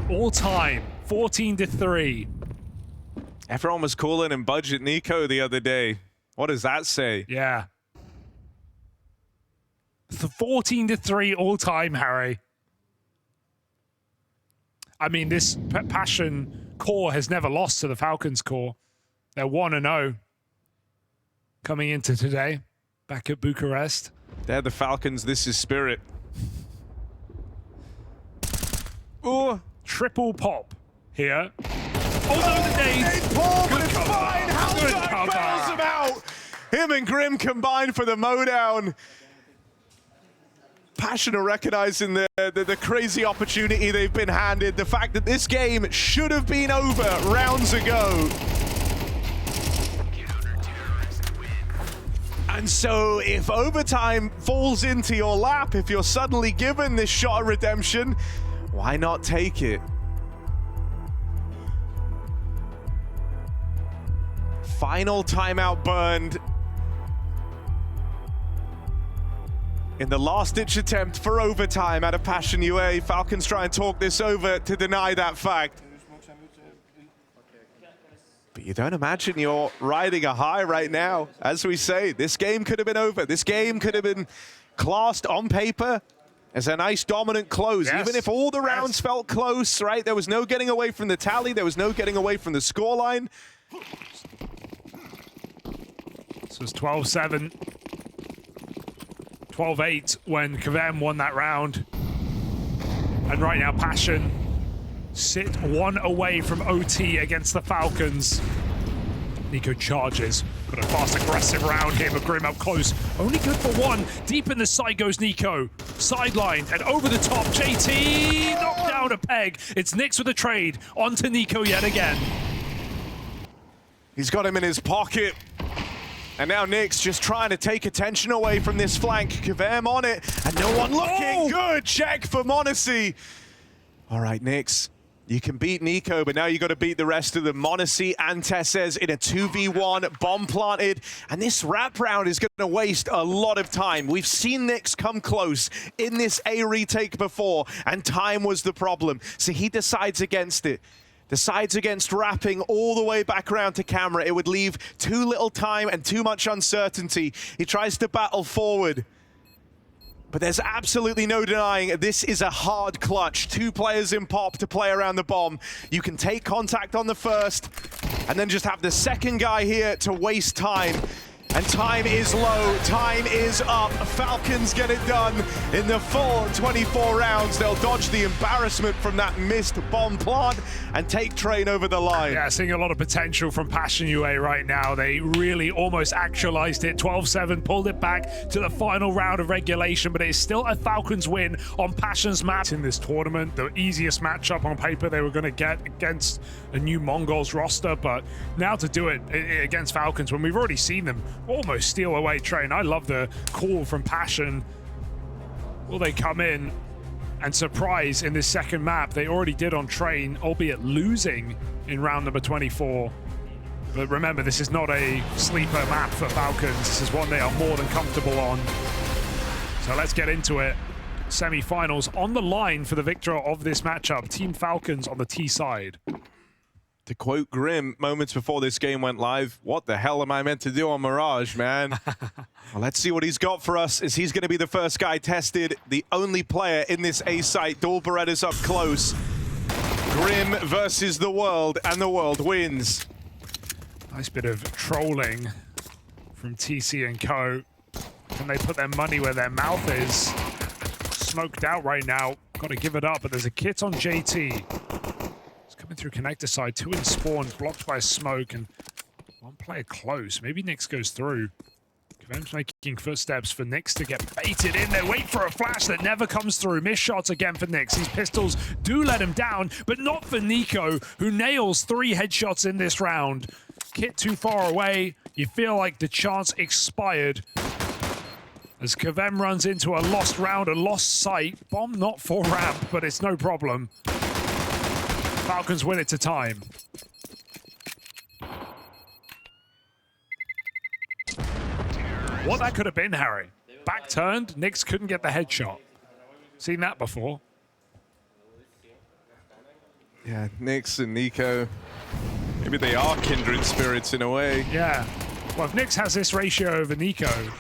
All time, 14-3. Everyone was calling him budget NiKo the other day. What does that say? Yeah. 14-3 all time, Harry. I mean, this Passion core has never lost to the Falcons core. They're 1-0 coming into today, back at Bucharest. They're the Falcons. This is Spirit. Ooh, triple pop here. Oh, the nade. Paul, but it's fine. Howard bails him out. Him and Grim combined for the mowdown. Passion are recognizing the crazy opportunity they've been handed. The fact that this game should have been over rounds ago. And so if overtime falls into your lap, if you're suddenly given this shot of redemption, why not take it? Final timeout burned. In the last-ditch attempt for overtime out of Passion UA, Falcons try and talk this over to deny that fact. But you don't imagine you're riding a high right now. As we say, this game could have been over. This game could have been classed on paper as a nice dominant close. Yes. Even if all the rounds felt close, right? There was no getting away from the tally. There was no getting away from the scoreline. This was 12-7. 12-8 when Kevem won that round. And right now, Passion sit one away from OT against the Falcons. NiKo charges. Got a fast, aggressive round here, but Grim up close. Only good for one. Deep in the side goes NiKo. Sidelined and over the top. JT knocked down a peg. It's Nyx with a trade. Onto NiKo yet again. He's got him in his pocket. And now Nyx just trying to take attention away from this flank. Kevem on it, and no one looking. Good check for m0NESY. All right, Nyx, you can beat NiKo, but now you got to beat the rest of them. m0NESY and Tessez in a 2v1, bomb planted, and this wrap round is going to waste a lot of time. We've seen Nyx come close in this A retake before, and time was the problem. So he decides against it. Decides against wrapping all the way back around to camera. It would leave too little time and too much uncertainty. He tries to battle forward. But there's absolutely no denying this is a hard clutch. 2 players in pop to play around the bomb. You can take contact on the first and then just have the second guy here to waste time. And time is low, time is up. Falcons get it done in the full 24 rounds. They'll dodge the embarrassment from that missed bomb plant and take train over the line. Yeah, seeing a lot of potential from Passion UA right now. They really almost actualized it. 12-7, pulled it back to the final round of regulation, but it is still a Falcons win on Passion's map in this tournament. The easiest matchup on paper they were going to get against a new Mongols roster, but now to do it against Falcons when we've already seen them almost steal away train. I love the call from Passion. Will they come in and surprise in this second map. They already did on Train, albeit losing in round number 24. But remember, this is not a sleeper map for Falcons. This is one they are more than comfortable on. So let's get into it. Semi-finals on the line for the victor of this matchup. Team Falcons on the T side. To quote Grim moments before this game went live, what the hell am I meant to do on Mirage, man? Well, let's see what he's got for us, as he's going to be the first guy tested, the only player in this A site. Dual Berettas up close. Grim versus the world, and the world wins. Nice bit of trolling from TC and Co. Can they put their money where their mouth is? Smoked out right now. Got to give it up, but there's a kit on JT. Coming through connector side, 2 in spawn, blocked by smoke, and 1 player close. Maybe Nyx goes through. Kavem's making footsteps for Nyx to get baited in there. Wait for a flash that never comes through. Missed shots again for Nyx. These pistols do let him down, but not for NiKo, who nails 3 headshots in this round. Kit too far away. You feel like the chance expired. As Kavem runs into a lost round, a lost sight. Bomb not for ramp, but it's no problem. Falcons win it to time. What that could have been, Harry. Back turned, Nyx couldn't get the headshot. Seen that before. Yeah, Nyx and NiKo, maybe they are kindred spirits in a way. Yeah. Well, if Nyx has this ratio over NiKo,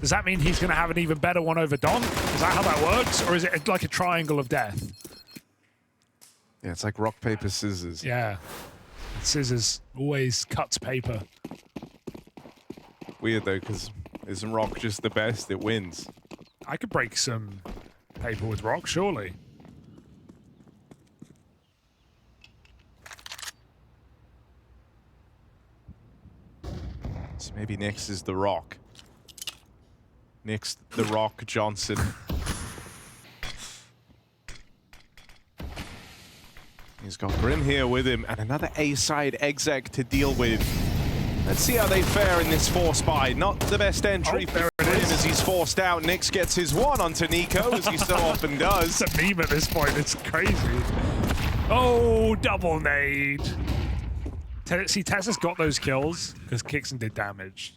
does that mean he's going to have an even better one over Don? Is that how that works? Or is it like a triangle of death? Yeah, it's like rock, paper, scissors. Yeah. Scissors always cuts paper. Weird though, because isn't rock just the best? It wins. I could break some paper with rock, surely. So maybe Nyx is the rock. Nyx the Rock Johnson. He's got Grim here with him, and another A-side exec to deal with. Let's see how they fare in this force buy. Not the best entry for Grim as he's forced out. Nyx gets his one onto NiKo, as he so often does. It's a meme at this point, it's crazy. Oh, double nade. See, Tessa's got those kills, because Kixon did damage.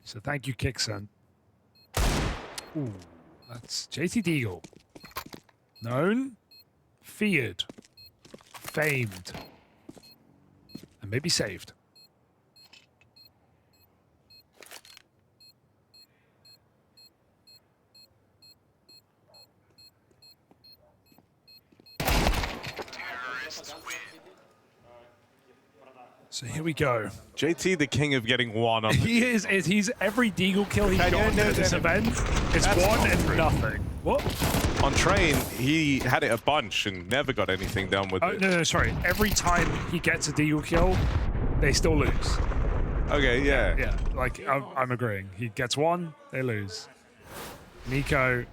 So thank you, Kixon. Ooh, that's JT Deagle. Known, feared, famed, and maybe saved. So here we go. JT, the king of getting one on. He is. He's every Deagle kill he's got at this event. It's one and nothing. What? On Train, he had it a bunch and never got anything done with it. No, sorry. Every time he gets a Deagle kill, they still lose. Okay, yeah. Yeah, like, I'm agreeing. He gets one, they lose. NiKo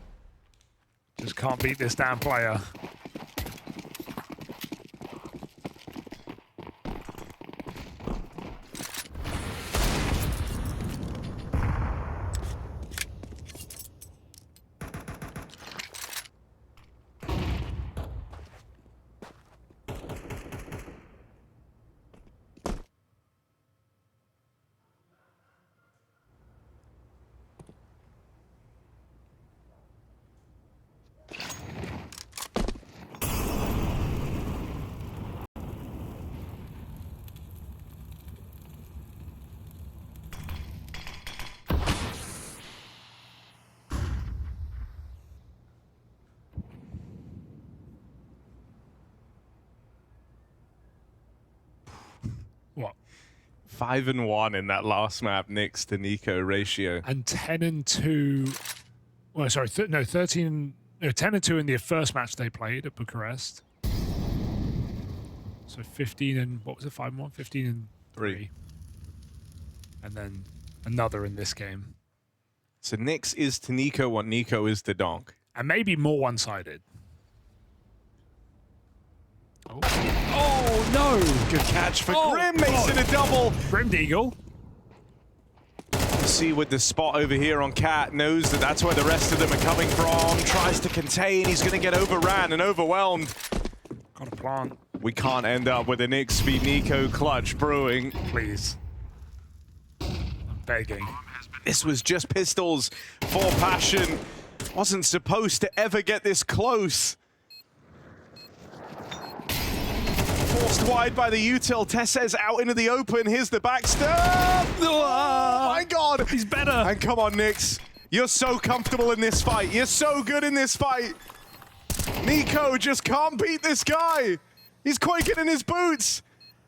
just can't beat this damn player. What? 5-1 in that last map, Nyx to NiKo ratio. And 10-2. Well, sorry, 13. No, 10-2 in the first match they played at Bucharest. So 15 and what was it? 5-1, 15 and 3. And then another in this game. So Nyx is to NiKo what NiKo is to Donk. And maybe more one-sided. Oh, no! Good catch for Grim, makes it a double. Grim Deagle. See with the spot over here on Cat, knows that that's where the rest of them are coming from, tries to contain, he's gonna get overran and overwhelmed. Got a plant. We can't end up with a Nyx v NiKo clutch brewing. Please. I'm begging. This was just pistols for Passion. Wasn't supposed to ever get this close. Forced wide by the util. Tessez out into the open. Here's the backstab. Oh my god. He's better. And come on, Nyx. You're so comfortable in this fight. You're so good in this fight. NiKo just can't beat this guy. He's quaking in his boots.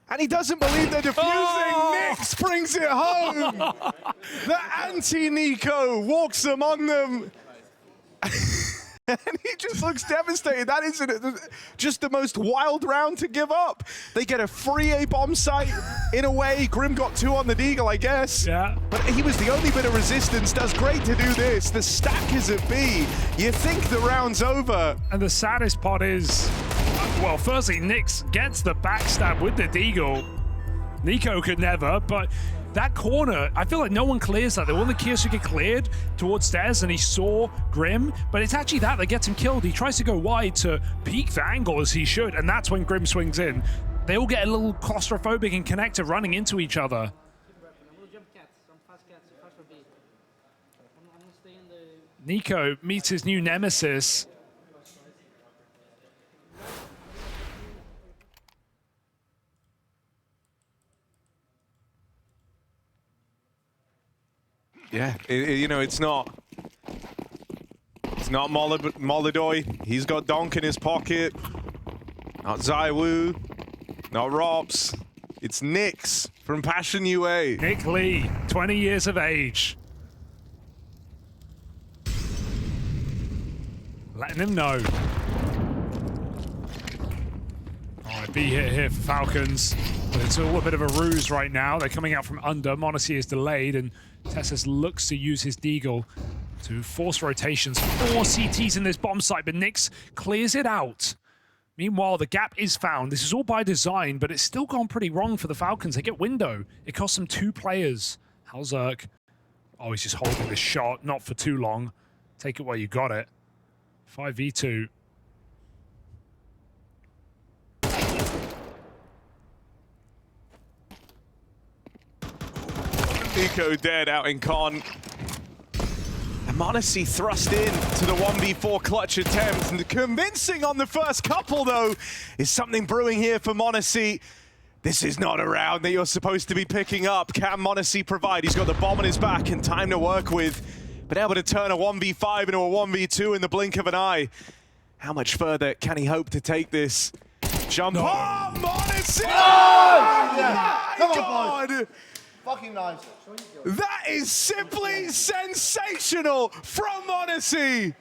And he doesn't believe they're defusing. Oh! Nyx brings it home. The anti-NiKo walks among them. And he just looks devastated. That is just the most wild round to give up. They get a free A-bomb site in a way. Grim got 2 on the Deagle, I guess. Yeah. But he was the only bit of resistance. Does great to do this. The stack is a B. You think the round's over. And the saddest part is, well, firstly, Nyx gets the backstab with the Deagle. NiKo could never, but that corner, I feel like no one clears that. The one that Kyosuke cleared towards stairs and he saw Grim, but it's actually that gets him killed. He tries to go wide to peek the angle as he should, and that's when Grim swings in. They all get a little claustrophobic and connected running into each other. NiKo meets his new nemesis. Yeah, you know, it's not Molidoy. He's got Donk in his pocket. Not Zaiwu. Not Rops. It's Nyx from Passion UA. Nick Lee, 20 years of age. Letting him know. Alright, B hit here for Falcons. But it's all a bit of a ruse right now. They're coming out from under. Monacy is delayed, and Tessus looks to use his Deagle to force rotations. 4 CTs in this bomb site, but Nyx clears it out. Meanwhile, the gap is found. This is all by design, but it's still gone pretty wrong for the Falcons. They get window. It costs them 2 players. Halzerk. Oh, he's just holding the shot. Not for too long. Take it where you got it. 5v2. NiKo dead out in con. And Monacy thrust in to the 1v4 clutch attempt. And convincing on the first couple, though, is something brewing here for Monacy. This is not a round that you're supposed to be picking up. Can Monacy provide? He's got the bomb on his back and time to work with. Been able to turn a 1v5 into a 1v2 in the blink of an eye. How much further can he hope to take this? Jump. No. Oh, Monacy! Oh, Oh, yeah. my Come on, God! boys. Fucking nice. That is simply sensational from Monacy.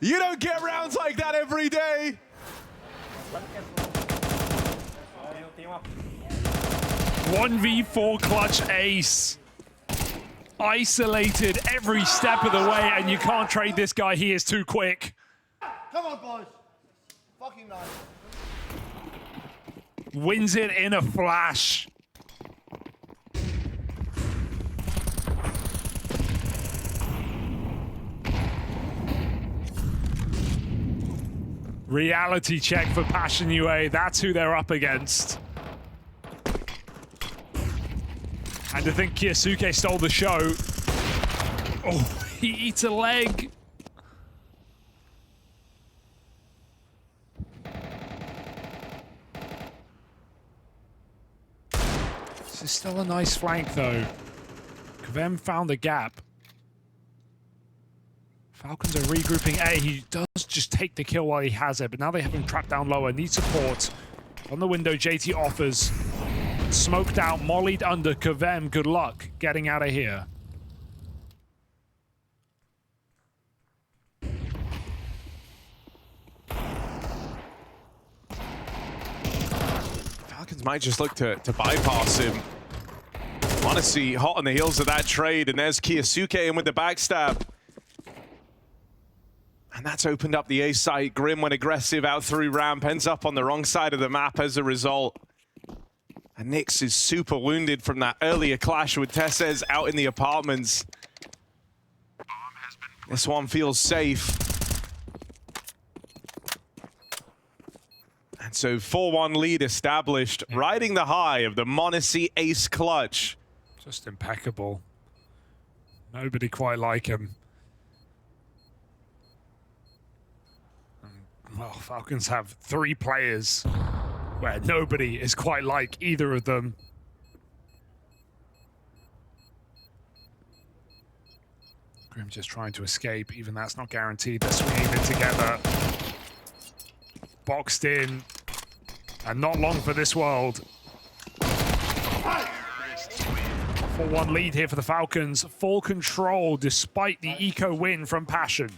You don't get rounds like that every day. 1v4 clutch ace. Isolated every step of the way, and you can't trade this guy. He is too quick. Come on, boys. Fucking nice. Wins it in a flash. Reality check for Passion UA. That's who they're up against. And to think Kyosuke stole the show. Oh, he eats a leg. This is still a nice flank, though. Kvem found the gap. Falcons are regrouping A. He does just take the kill while he has it, but now they have him trapped down lower. Need support. On the window, JT offers. Smoked out, mollied under. Kvem, good luck getting out of here. Falcons might just look to bypass him. Monacy hot on the heels of that trade, and there's Kyosuke in with the backstab. And that's opened up the A site. Grim went aggressive out through ramp, ends up on the wrong side of the map as a result. And Nyx is super wounded from that earlier clash with Tessez out in the apartments. This one feels safe. And so 4-1 lead established, riding the high of the m0NESY ace clutch. Just impeccable. Nobody quite like him. Well, Falcons have 3 players where nobody is quite like either of them. Grim just trying to escape, even that's not guaranteed. They're swinging it together. Boxed in, and not long for this world. 4-1 lead here for the Falcons. Full control despite the eco win from Passion.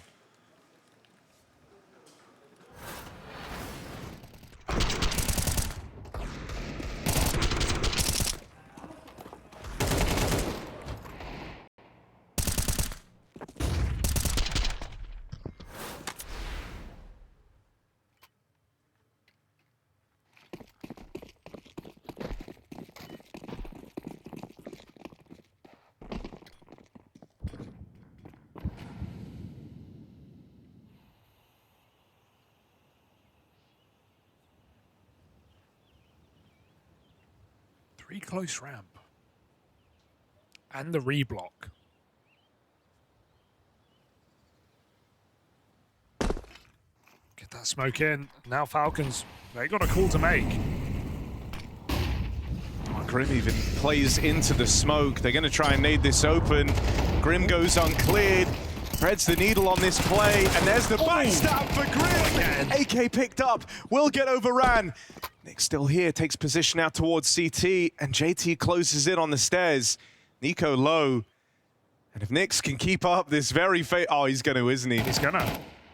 Close ramp. And the reblock. Get that smoke in. Now Falcons, they got a call to make. Grim even plays into the smoke. They're going to try and nade this open. Grim goes uncleared. Threads the needle on this play. And there's the backstab for Grim. AK picked up. Will get overran. Nick still here, takes position out towards CT, and JT closes in on the stairs. NiKo low. And if Nyx can keep up this very oh, he's gonna, isn't he? He's gonna.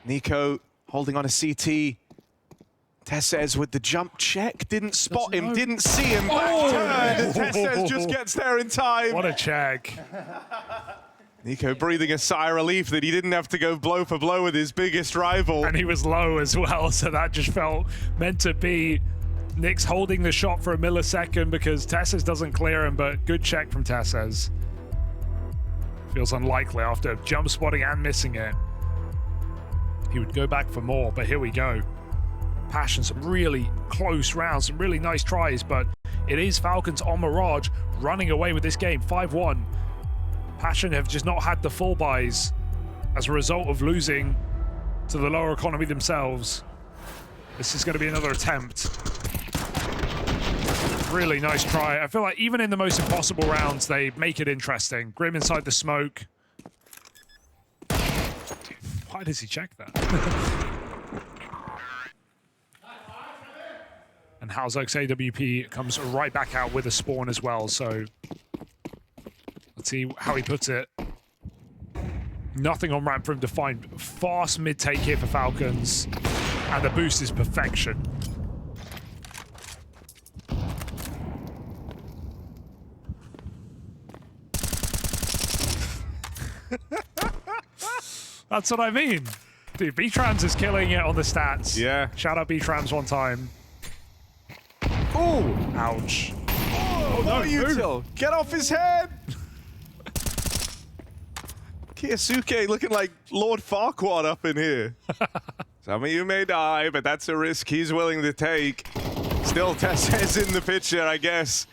NiKo holding on a CT. Tessez with the jump check, didn't spot him, didn't see him. Back turn, and Tessez just gets there in time. What a check. NiKo breathing a sigh of relief that he didn't have to go blow for blow with his biggest rival. And he was low as well, so that just felt meant to be. Nyx holding the shot for a millisecond because Tessez doesn't clear him, but good check from Tessez. Feels unlikely after jump spotting and missing it. He would go back for more, but here we go. Passion, some really close rounds, some really nice tries, but it is Falcons on Mirage running away with this game, 5-1. Passion have just not had the full buys as a result of losing to the lower economy themselves. This is going to be another attempt. Really nice try. I feel like even in the most impossible rounds, they make it interesting. Grim inside the smoke. Why does he check that? And Halzok's AWP comes right back out with a spawn as well, so let's see how he puts it. Nothing on ramp for him to find. Fast mid-take here for Falcons, and the boost is perfection. That's what I mean. Dude, B-Trams is killing it on the stats. Yeah. Shout out B-Trams one time. Oh! Ouch. Oh, no, Util! Get off his head! Kiyosuke looking like Lord Farquaad up in here. Some of you may die, but that's a risk he's willing to take. Still, Tessez in the picture, I guess.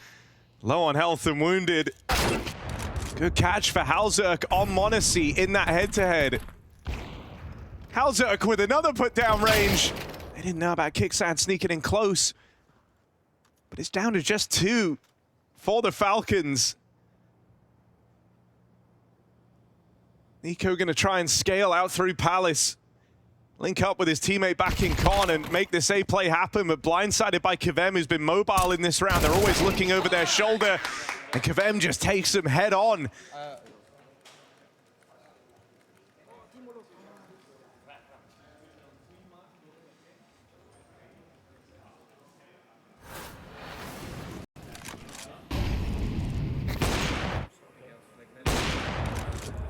Low on health and wounded. Good catch for Halzok on m0NESY in that head-to-head. Halzok with another put-down range. They didn't know about Kicksand sneaking in close. But it's down to just 2 for the Falcons. NiKo gonna try and scale out through Palace. Link up with his teammate back in Con and make this A play happen, but blindsided by Kvem, who's been mobile in this round. They're always looking over their shoulder, and Kvem just takes them head on.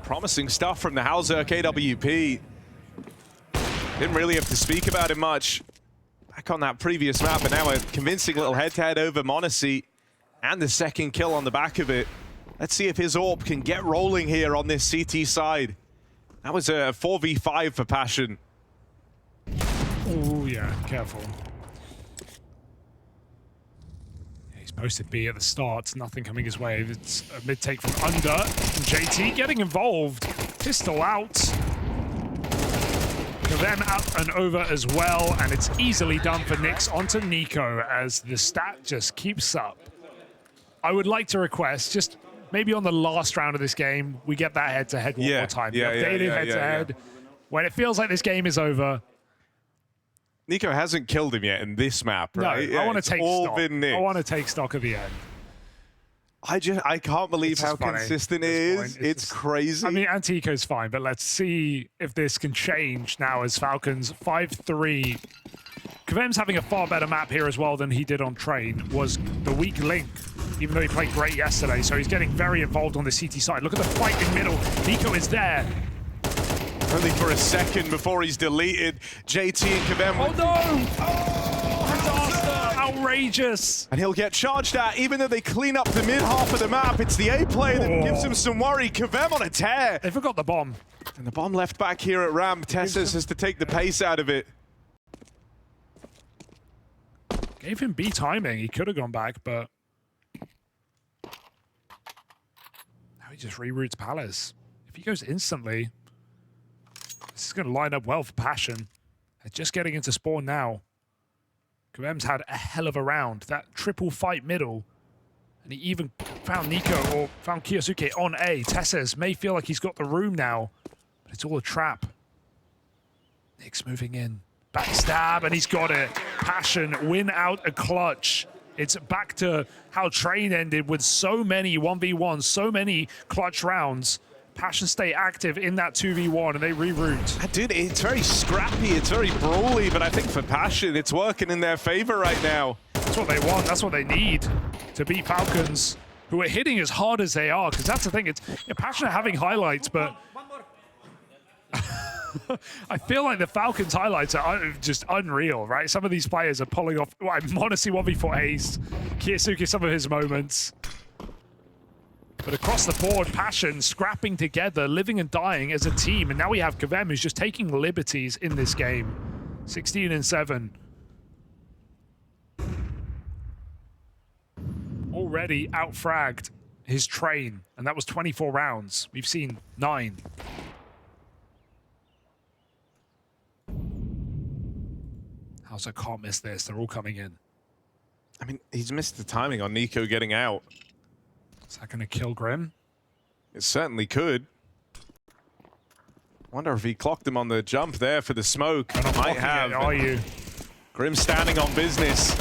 Promising stuff from the Halzok AWP. Didn't really have to speak about it much back on that previous map, but now a convincing little head-to-head over m0NESY. And the second kill on the back of it. Let's see if his AWP can get rolling here on this CT side. That was a 4v5 for Passion. Oh, yeah, careful. He's posted B at the start, nothing coming his way. It's a mid-take from under. And JT getting involved. Pistol out. Them up and over as well, and it's easily done for Nyx onto NiKo as the stat just keeps up. I would like to request, just maybe on the last round of this game, we get that head-to-head one more time. The updated head-to-head. When it feels like this game is over. NiKo hasn't killed him yet in this map, right? No, I want to take stock. I want to take stock at the end. I can't believe how consistent it is. It's crazy. I mean, Antico's fine, but let's see if this can change now as Falcons 5-3. Kvem's having a far better map here as well than he did on Train, was the weak link, even though he played great yesterday, so he's getting very involved on the CT side. Look at the fight in middle. NiKo is there. Only for a second before he's deleted. JT and Kvem. Oh no! Oh, disaster! Outrageous! And he'll get charged at, even though they clean up the mid half of the map. It's the A play that gives him some worry. Kvem on a tear. They forgot the bomb. And the bomb left back here at ramp. Tessus has to take the pace out of it. Gave him B timing. He could have gone back, but now he just reroutes Palace. If he goes instantly, this is going to line up well for Passion. They're just getting into spawn now. Kvem's had a hell of a round. That triple fight middle. And he even found NiKo or found Kiyosuke on A. Tessus may feel like he's got the room now, but it's all a trap. Nyx moving in. Backstab, and he's got it. Passion win out a clutch. It's back to how Train ended with so many 1v1s, so many clutch rounds. Passion stay active in that 2v1 and they reroute. Dude, it's very scrappy, it's very brawly, but I think for Passion, it's working in their favor right now. That's what they want, that's what they need to beat Falcons, who are hitting as hard as they are, because that's the thing, it's Passion are having highlights, but I feel like the Falcons highlights are just unreal, right? Some of these players are pulling off, well, Monacy 1v4 ace, Kiyosuke some of his moments. But across the board, Passion scrapping together, living and dying as a team. And now we have Kvem, who's just taking liberties in this game. 16-7. Already out-fragged his Train, and that was 24 rounds. We've seen 9. Hauser can't miss this. They're all coming in. I mean, he's missed the timing on NiKo getting out. Is that going to kill Grim? It certainly could. Wonder if he clocked him on the jump there for the smoke. Might have. Are you? Grim standing on business.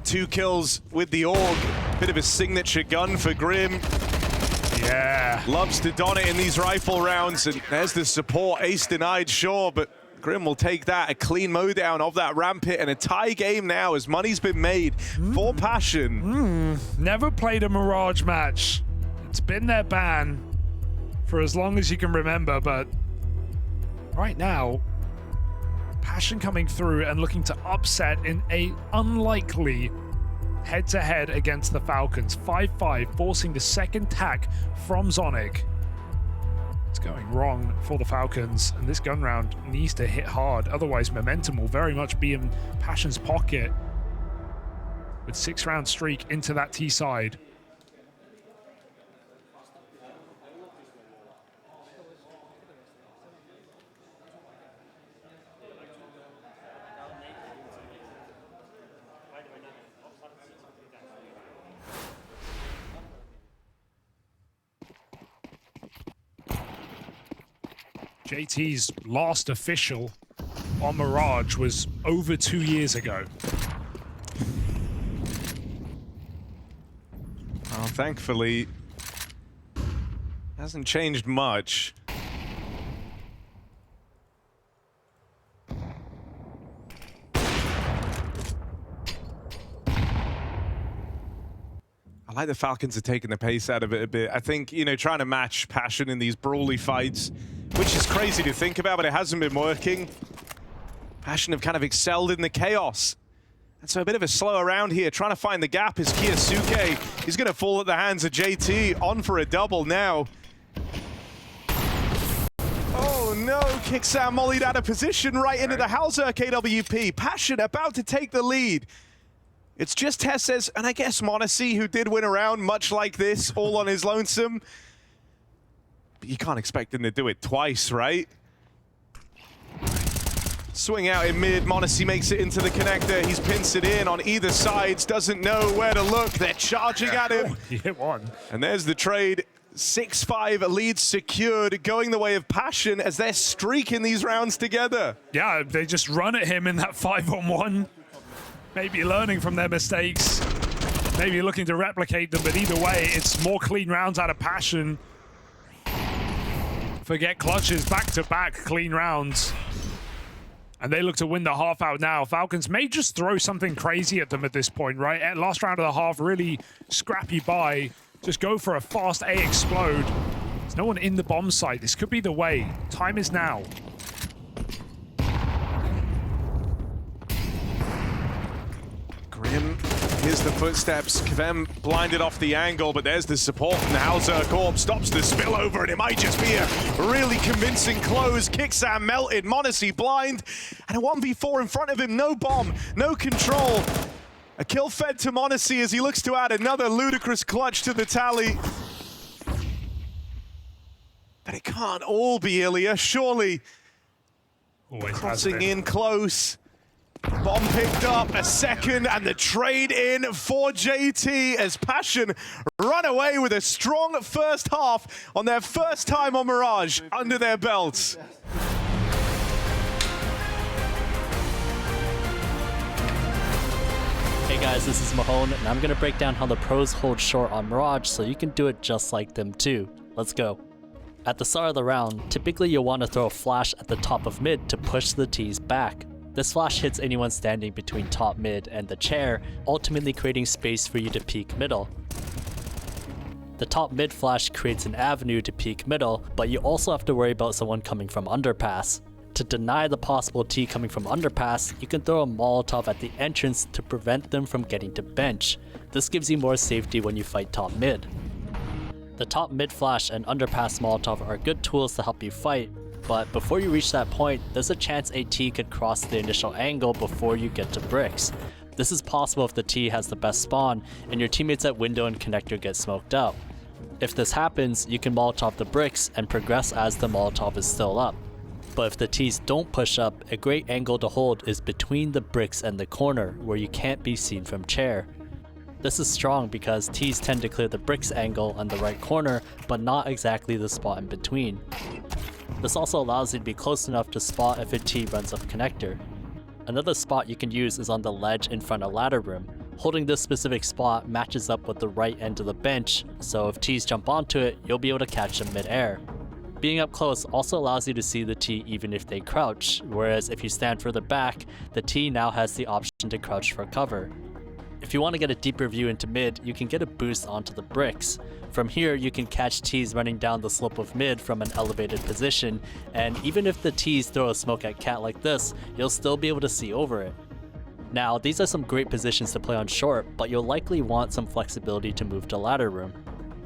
2 kills with the AUG. Bit of a signature gun for Grim. Yeah. Loves to don it in these rifle rounds. And there's the support. Ace denied, sure, but Grim will take that. A clean mowdown of that ramp hit and a tie game now as money's been made for Passion. Never played a Mirage match. It's been their ban for as long as you can remember, but right now, Passion coming through and looking to upset in a unlikely head-to-head against the Falcons. 5-5, forcing the second tack from Zonic. It's going wrong for the Falcons, and this gun round needs to hit hard. Otherwise, momentum will very much be in Passion's pocket with 6-round streak into that T side. JT's last official on Mirage was over 2 years ago. Well, thankfully, hasn't changed much. I like the Falcons are taking the pace out of it a bit. I think, you know, trying to match Passion in these brawly fights, which is crazy to think about, but it hasn't been working. Passion have kind of excelled in the chaos. And so a bit of a slow around here, trying to find the gap is Kiyasuke. He's going to fall at the hands of JT, on for a double now. Oh no, Kicksam mollied out of position right into the Hauser KWP. Passion about to take the lead. It's just Tesses, and I guess Monacy, who did win a round much like this, all on his lonesome. But you can't expect him to do it twice, right? Swing out in mid, Monacy makes it into the connector. He's pinched it in on either sides, doesn't know where to look. They're charging at him. He hit one. And there's the trade. 6-5 lead secured, going the way of Passion as they're streaking these rounds together. Yeah, they just run at him in that 5-on-1. Maybe learning from their mistakes. Maybe looking to replicate them, but either way, it's more clean rounds out of Passion. Forget clutches, back-to-back clean rounds. And they look to win the half out now. Falcons may just throw something crazy at them at this point, right? At last round of the half, really scrappy buy. Just go for a fast A explode. There's no one in the bomb site. This could be the way. Time is now. Grim, here's the footsteps. Kvem blinded off the angle, but there's the support from the Hauser. Corp stops the spillover, and it might just be a really convincing close. Kicksam melted, Monacy blind, and a 1v4 in front of him. No bomb, no control. A kill fed to Monacy as he looks to add another ludicrous clutch to the tally. But it can't all be Ilya, surely. Always Crossing in close. Bomb picked up, a second, and the trade in for JT as Passion run away with a strong first half on their first time on Mirage under their belts. Hey guys, this is Mahone, and I'm gonna break down how the pros hold short on Mirage so you can do it just like them too. Let's go. At the start of the round, typically you'll want to throw a flash at the top of mid to push the T's back. This flash hits anyone standing between top mid and the chair, ultimately creating space for you to peek middle. The top mid flash creates an avenue to peek middle, but you also have to worry about someone coming from underpass. To deny the possible T coming from underpass, you can throw a Molotov at the entrance to prevent them from getting to bench. This gives you more safety when you fight top mid. The top mid flash and underpass Molotov are good tools to help you fight, but before you reach that point, there's a chance a T could cross the initial angle before you get to bricks. This is possible if the T has the best spawn and your teammates at window and connector get smoked out. If this happens, you can Molotov the bricks and progress as the Molotov is still up. But if the T's don't push up, a great angle to hold is between the bricks and the corner, where you can't be seen from chair. This is strong because T's tend to clear the bricks angle on the right corner, but not exactly the spot in between. This also allows you to be close enough to spot if a T runs up connector. Another spot you can use is on the ledge in front of ladder room. Holding this specific spot matches up with the right end of the bench, so if T's jump onto it, you'll be able to catch them mid-air. Being up close also allows you to see the T even if they crouch, whereas if you stand further back, the T now has the option to crouch for cover. If you want to get a deeper view into mid, you can get a boost onto the bricks. From here, you can catch T's running down the slope of mid from an elevated position, and even if the T's throw a smoke at Cat like this, you'll still be able to see over it. Now, these are some great positions to play on short, but you'll likely want some flexibility to move to ladder room.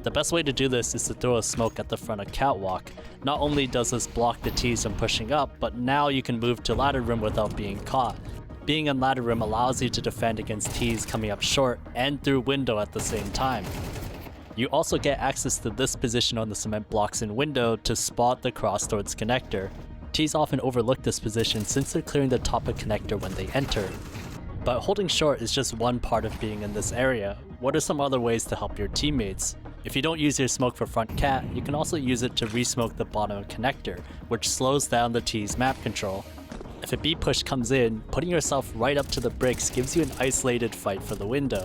The best way to do this is to throw a smoke at the front of catwalk. Not only does this block the T's from pushing up, but now you can move to ladder room without being caught. Being in ladder room allows you to defend against T's coming up short and through window at the same time. You also get access to this position on the cement blocks in window to spot the cross towards connector. T's often overlook this position since they're clearing the top of connector when they enter. But holding short is just one part of being in this area. What are some other ways to help your teammates? If you don't use your smoke for front cat, you can also use it to re-smoke the bottom of connector, which slows down the T's map control. If a B push comes in, putting yourself right up to the bricks gives you an isolated fight for the window.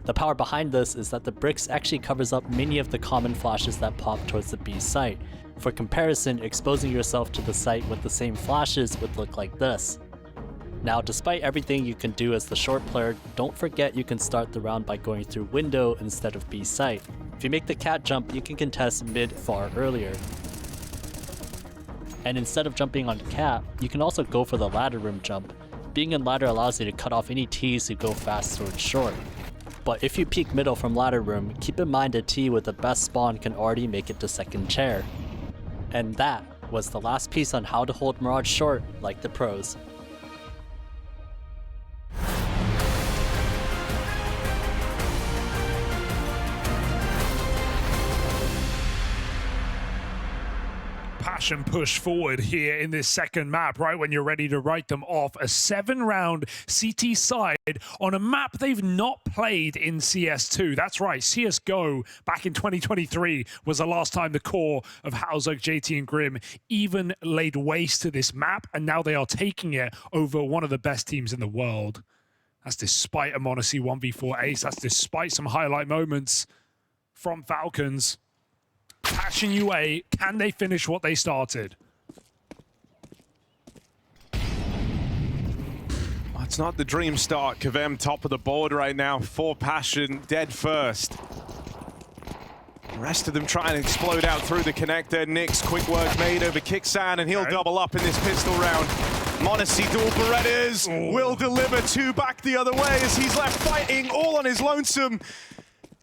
The power behind this is that the bricks actually covers up many of the common flashes that pop towards the B site. For comparison, exposing yourself to the site with the same flashes would look like this. Now, despite everything you can do as the short player, don't forget you can start the round by going through window instead of B site. If you make the cat jump, you can contest mid far earlier. And instead of jumping on cat, you can also go for the ladder room jump. Being in ladder allows you to cut off any T's who go fast towards short. But if you peek middle from ladder room, keep in mind a T with the best spawn can already make it to second chair. And that was the last piece on how to hold Mirage short like the pros. Passion push forward here in this second map, right when you're ready to write them off. A 7-round CT side on a map they've not played in CS2. That's right, CSGO back in 2023 was the last time the core of Hauser, JT, and Grim even laid waste to this map, and now they are taking it over one of the best teams in the world. That's despite a m0NESY 1v4 ace. That's despite some highlight moments from Falcons. Passion UA, can they finish what they started? It's not the dream start. KVM top of the board right now for Passion, dead first. The rest of them trying to explode out through the connector. Nick's quick work made over Kicksan, and he'll double up in this pistol round. m0NESY dual Berettas will deliver 2 back the other way as he's left fighting all on his lonesome.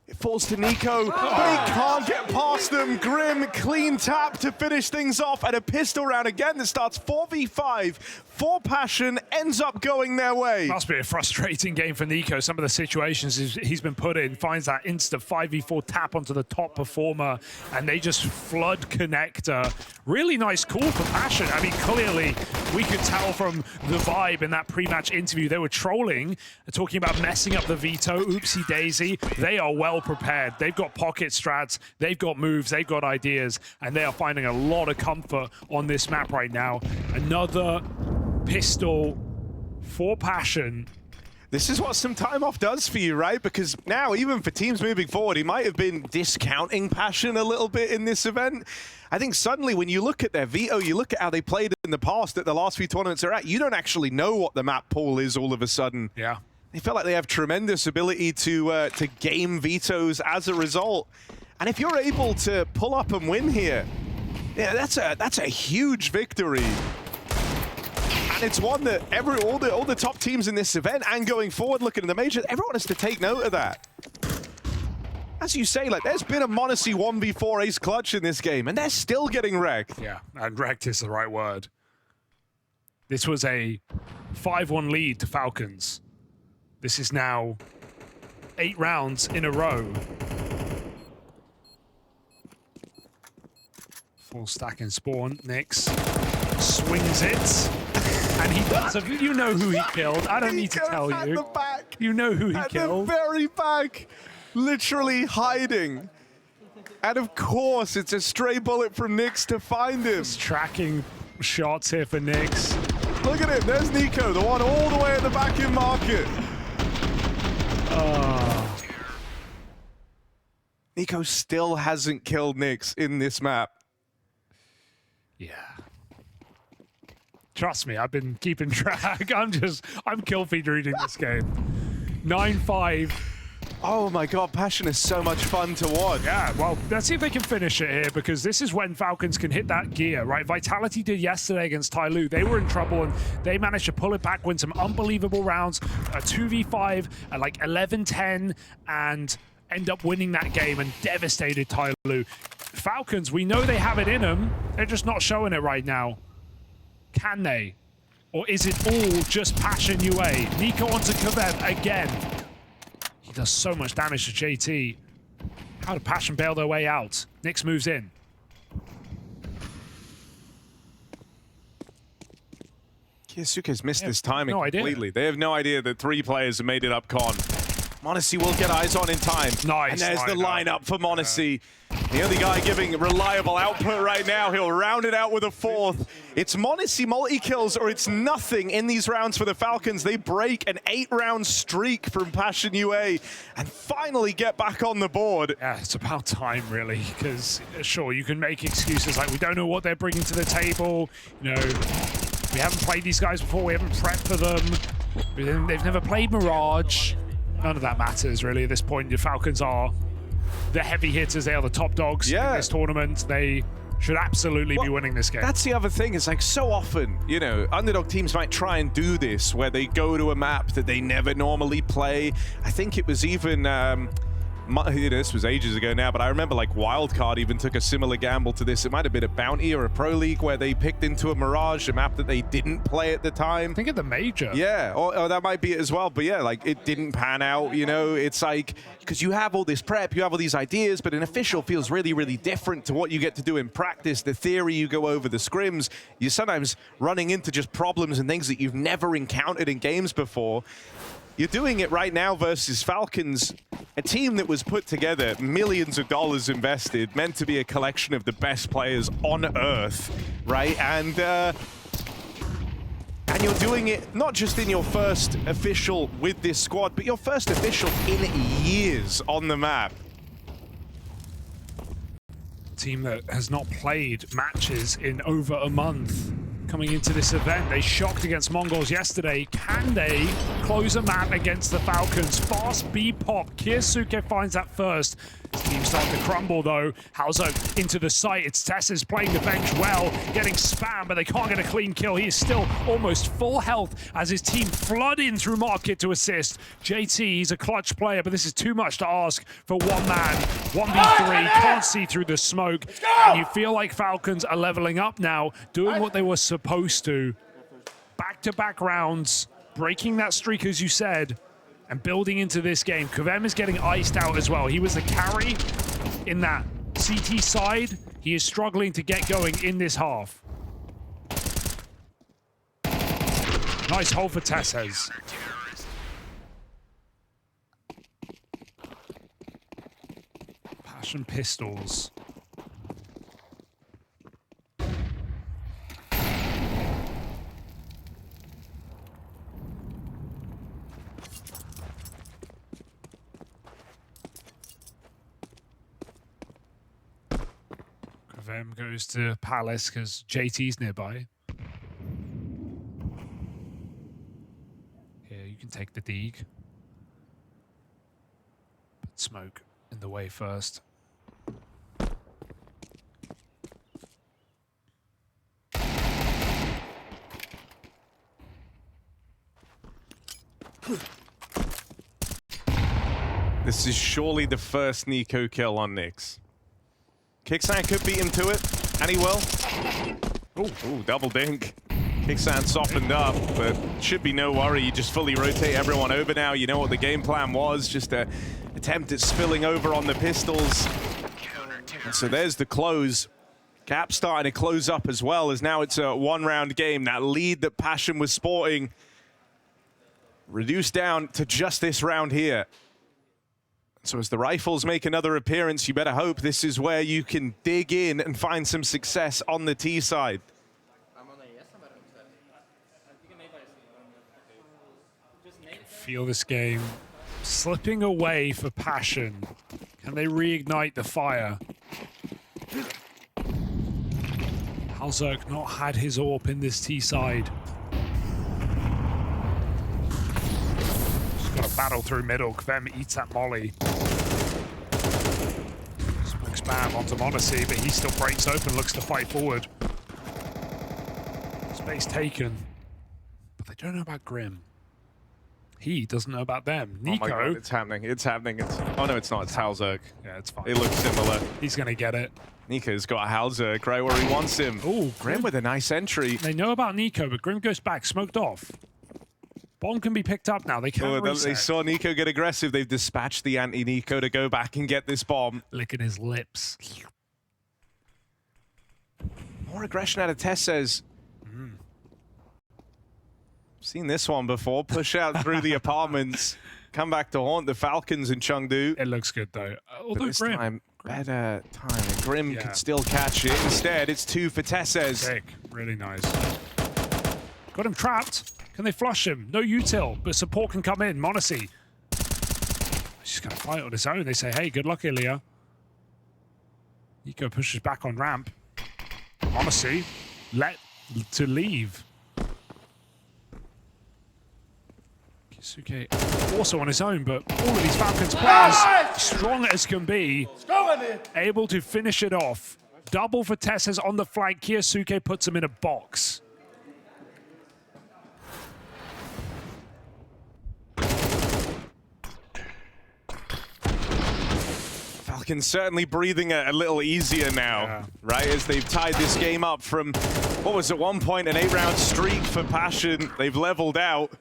It falls to NiKo, but he can't get past them. Grim, clean tap to finish things off, and a pistol round again that starts 4v5 for Passion, ends up going their way. Must be a frustrating game for NiKo. Some of the situations he's been put in, finds that insta 5v4 tap onto the top performer, and they just flood connector. Really nice call for Passion. I mean, clearly, we could tell from the vibe in that pre-match interview, they were trolling, talking about messing up the veto, oopsie daisy. They are well prepared. They've got pocket strats, they've got moves, they've got ideas, and they are finding a lot of comfort on this map right now. Another pistol for Passion. This is what some time off does for you, right? Because now, even for teams moving forward, he might have been discounting Passion a little bit in this event. I think suddenly when you look at their veto, you look at how they played in the past at the last few tournaments they're at, you don't actually know what the map pool is all of a sudden. Yeah. They feel like they have tremendous ability to game vetoes as a result. And if you're able to pull up and win here, yeah, that's a huge victory. And it's one that all the top teams in this event and going forward looking at the majors, everyone has to take note of that. As you say, like, there's been a m0NESY 1v4 ace clutch in this game, and they're still getting wrecked. Yeah, and wrecked is the right word. This was a 5-1 lead to Falcons. This is now 8 rounds in a row. Full stack and spawn. Nix swings it. And he does. You know who he killed. I don't need to tell you. The back. You know who he killed. At the very back. Literally hiding. And of course, it's a stray bullet from Nix to find him. Just tracking shots here for Nix. Look at him. There's NiKo, the one all the way at the back in market. NiKo still hasn't killed Nix in this map. Yeah. Trust me, I've been keeping track. I'm kill feed reading this game. 9-5. Oh my god, Passion is so much fun to watch. Yeah, well, let's see if they can finish it here, because this is when Falcons can hit that gear, right? Vitality did yesterday against Tyloo. They were in trouble, and they managed to pull it back, win some unbelievable rounds, a 2v5 at like 11-10, and end up winning that game and devastated Tyloo. Falcons, we know they have it in them. They're just not showing it right now. Can they? Or is it all just Passion UA? NiKo onto KVM again. He does so much damage to JT. How did Passion bail their way out? Nix moves in. Kiyasuke's missed this timing completely. Idea. They have no idea that 3 players have made it up con. m0NESY will get eyes on in time. Nice. And there's the lineup for m0NESY. The only guy giving reliable output right now. He'll round it out with a 4th. It's m0NESY multi-kills or it's nothing in these rounds for the Falcons. They break an 8-round streak from Passion UA and finally get back on the board. Yeah, it's about time, really, because sure, you can make excuses like we don't know what they're bringing to the table. You know, we haven't played these guys before. We haven't prepped for them. They've never played Mirage. None of that matters, really, at this point. The Falcons are the heavy hitters. They are the top dogs in this tournament. They should absolutely be winning this game. That's the other thing. It's like so often You know, underdog teams might try and do this where they go to a map that they never normally play. I think it was even, this was ages ago now, but I remember like Wildcard even took a similar gamble to this. It might have been a Bounty or a Pro League where they picked into a Mirage, a map that they didn't play at the time. I think at the Major. Yeah, or that might be it as well. But yeah, like it didn't pan out, you know. It's like, because you have all this prep, you have all these ideas, but an official feels really, really different to what you get to do in practice. The theory you go over, the scrims, you're sometimes running into just problems and things that you've never encountered in games before. You're doing it right now versus Falcons, a team that was put together, millions of dollars invested, meant to be a collection of the best players on Earth, right? And you're doing it not just in your first official with this squad, but your first official in years on the map. Team that has not played matches in over a month. Coming into this event, they shocked against Mongols yesterday. Can they close a map against the Falcons? Fast B pop. Kyosuke finds that first. His team starting to crumble though. Hauser into the site. It's Tessa's playing the bench well, getting spammed, but they can't get a clean kill. He is still almost full health as his team flood in through Market to assist. JT, he's a clutch player, but this is too much to ask for one man. 1v3, can't see through the smoke. And you feel like Falcons are leveling up now, doing what they were supposed to. Back-to-back rounds, breaking that streak, as you said, and building into this game. Kvem is getting iced out as well. He was the carry in that CT side. He is struggling to get going in this half. Nice hold for Tesses. Passion pistols. Kvem goes to Palace because JT's nearby. Here, you can take the Deeg. Put smoke in the way first. This is surely the first NiKo kill on Nyx. Kicksan could beat him to it, and he will. Ooh, double dink. Kicksan softened up, but should be no worry. You just fully rotate everyone over now. You know what the game plan was, just an attempt at spilling over on the pistols. And so there's the close. Cap starting to close up as well, as now it's a one-round game. That lead that Passion was sporting reduced down to just this round here. So as the rifles make another appearance, you better hope this is where you can dig in and find some success on the T side. Feel this game slipping away for Passion. Can they reignite the fire? Halzerk not had his AWP in this T side. Got a battle through middle. Kvem eats that molly. Smoke spam onto Monacy, but he still breaks open, looks to fight forward. Space taken. But they don't know about Grim. He doesn't know about them. NiKo. Oh my God, it's happening. It's happening. Oh no, it's not. It's Halzerk. Yeah, it's fine. They look similar. He's going to get it. NiKo's got Halzerk right where he wants him. Oh, Grim with a nice entry. They know about NiKo, but Grim goes back, smoked off. Bomb can be picked up now. They can't reset. They saw NiKo get aggressive. They've dispatched the anti-NiKo to go back and get this bomb. Licking his lips. More aggression out of Tesses. Seen this one before. Push out through the apartments. Come back to haunt the Falcons in Chengdu. It looks good though. Although this Grim. time, better time. Grim can still catch it. Instead, it's 2 for Tesses. Sick. Really nice. Got him trapped. Can they flush him? No util, but support can come in. Monacy. He's just going to fight on his own. They say, hey, good luck, Ilya. NiKo pushes back on ramp. Monacy, let to leave. Kyosuke also on his own, but all of these Falcons players, strong as can be, able to finish it off. Double for Tesses on the flank. Kyosuke puts him in a box. Falcons certainly breathing a little easier now, right? As they've tied this game up from, what was at one point, an 8-round streak for Passion. They've leveled out.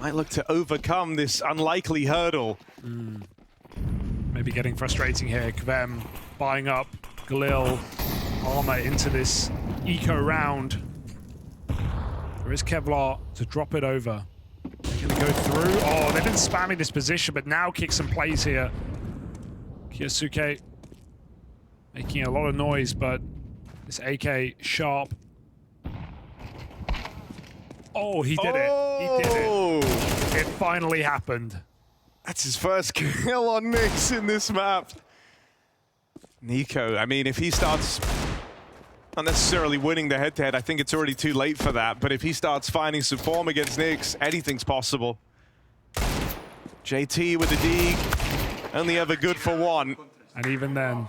Might look to overcome this unlikely hurdle. Maybe getting frustrating here. KVM buying up Galil armor into this eco round. There is Kevlar to drop it over. They're gonna go through. Oh, they've been spamming this position, but now kicks and plays here. Kyosuke making a lot of noise, but this AK sharp. Oh, he did it. He did it. It finally happened. That's his first kill on NiKo in this map. NiKo, I mean, if he starts not necessarily winning the head-to-head, I think it's already too late for that. But if he starts finding some form against NiKo, anything's possible. JT with the dig, only ever good for one. And even then.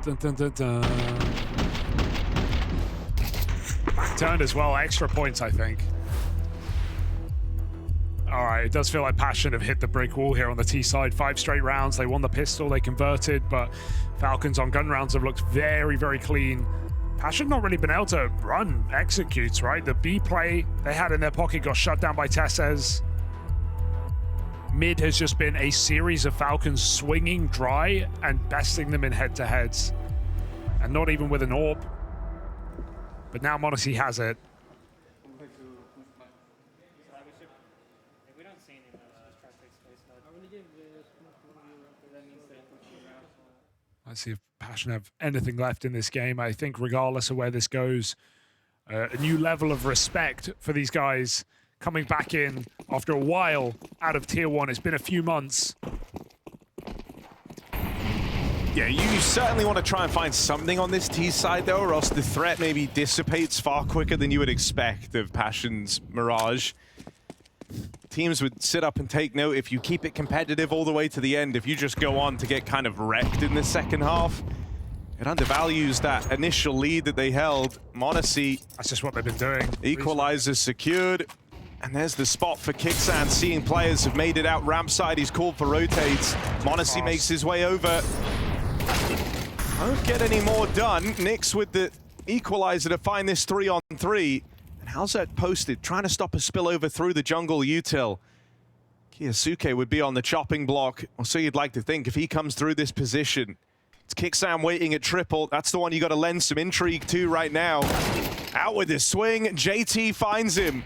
Dun, dun, dun, dun. Turned as well, extra points, I think. All right, it does feel like Passion have hit the brick wall here on the T side. 5 straight rounds, they won the pistol, they converted, but Falcons on gun rounds have looked very, very clean. Passion not really been able to run executes, right? The B play they had in their pocket got shut down by Tessez. Mid has just been a series of Falcons swinging dry and besting them in head-to-heads. And not even with an AWP. But now m0NESY has it. Let's see if Passion have anything left in this game. I think regardless of where this goes, a new level of respect for these guys coming back in after a while out of Tier 1. It's been a few months. Yeah, you certainly want to try and find something on this T side, though, or else the threat maybe dissipates far quicker than you would expect of Passion's Mirage. Teams would sit up and take note if you keep it competitive all the way to the end. If you just go on to get kind of wrecked in the second half, it undervalues that initial lead that they held. m0NESY, that's just what they've been doing. Equalizer secured. And there's the spot for Kixan, seeing players have made it out ramp side. He's called for rotates. m0NESY makes his way over. Won't get any more done. NiKo with the equalizer to find this 3-on-3. And Halzerk posted, trying to stop a spillover through the jungle util. Kyosuke would be on the chopping block, or so you'd like to think, if he comes through this position. It's Kixan waiting at triple. That's the one you got to lend some intrigue to right now. Out with his swing. JT finds him.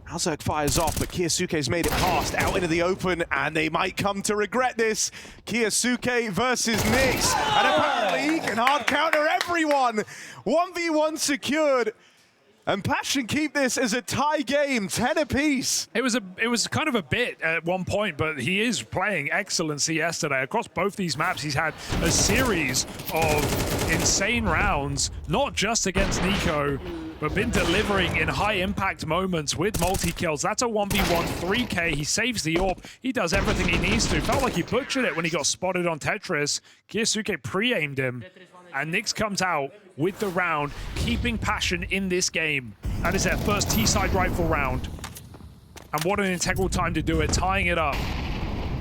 Halzerk fires off, but Kyosuke's made it past, out into the open, and they might come to regret this. Kyosuke versus NiKo, and apparently he can hard counter everyone. 1v1 secured, and Passion keep this as a tie game, 10 apiece. It was kind of a bit at one point, but he is playing excellency yesterday. Across both these maps, he's had a series of insane rounds, not just against NiKo, but been delivering in high-impact moments with multi-kills. That's a 1v1 3K. He saves the AWP. He does everything he needs to. Felt like he butchered it when he got spotted on Tetris. Kyosuke pre-aimed him, and NiKo comes out with the round, keeping Passion in this game. That is their first T-side rifle round. And what an integral time to do it, tying it up.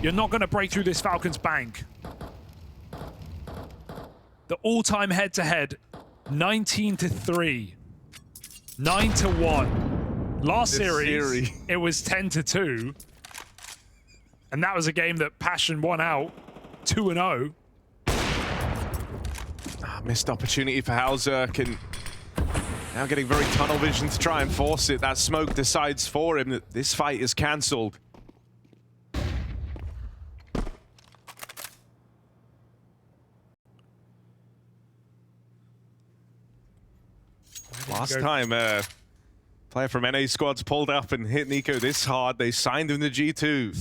You're not going to break through this Falcons bank. The all-time head-to-head, 19-3. 9-1. Last series, it was 10-2. And that was a game that Passion won out 2-0. Missed opportunity for Halzerk, and now getting very tunnel vision to try and force it. That smoke decides for him that this fight is cancelled. Last time, player from NA squads pulled up and hit NiKo this hard, they signed him to G2.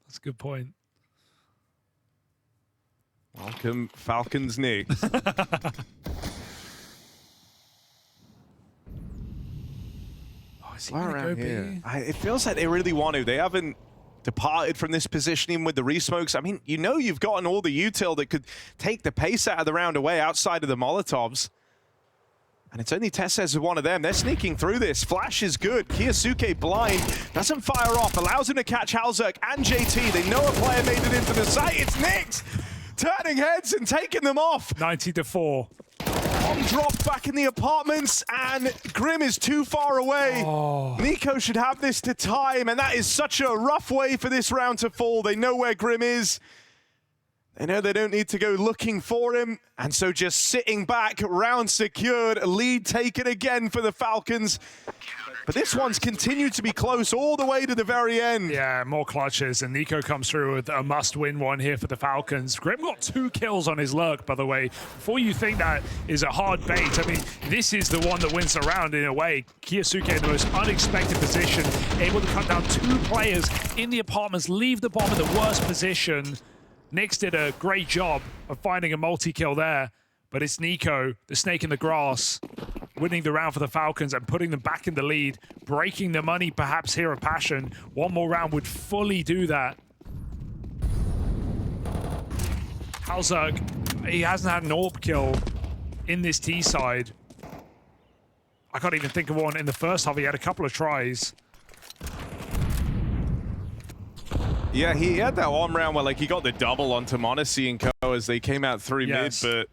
That's a good point. Welcome, Falcons NiKo. Oh, is he gonna go B? It feels like they really want to. They haven't departed from this positioning with the resmokes. I mean, you know you've gotten all the util that could take the pace out of the round away outside of the Molotovs. And it's only Tessez as one of them. They're sneaking through this. Flash is good. Kiyosuke blind. Doesn't fire off. Allows him to catch Halzerk and JT. They know a player made it into the site. It's Nyx turning heads and taking them off. 90-4. Bomb dropped back in the apartments, and Grim is too far away. NiKo should have this to time, and that is such a rough way for this round to fall. They know where Grim is. They know they don't need to go looking for him, and so just sitting back, round secured, lead taken again for the Falcons. But this one's continued to be close all the way to the very end. Yeah, more clutches, and NiKo comes through with a must-win one here for the Falcons. Grim got 2 kills on his lurk, by the way. Before you think that is a hard bait, I mean, this is the one that wins the round in a way. Kiyosuke in the most unexpected position, able to cut down 2 players in the apartments, leave the bomb in the worst position. Nyx did a great job of finding a multi-kill there, but it's NiKo, the snake in the grass, winning the round for the Falcons and putting them back in the lead, breaking the money perhaps here at Passion. One more round would fully do that. Halzerk, he hasn't had an AWP kill in this T side. I can't even think of one in the first half. He had a couple of tries. Yeah, he had that one round where like he got the double onto Monacy and Co as they came out through mid, but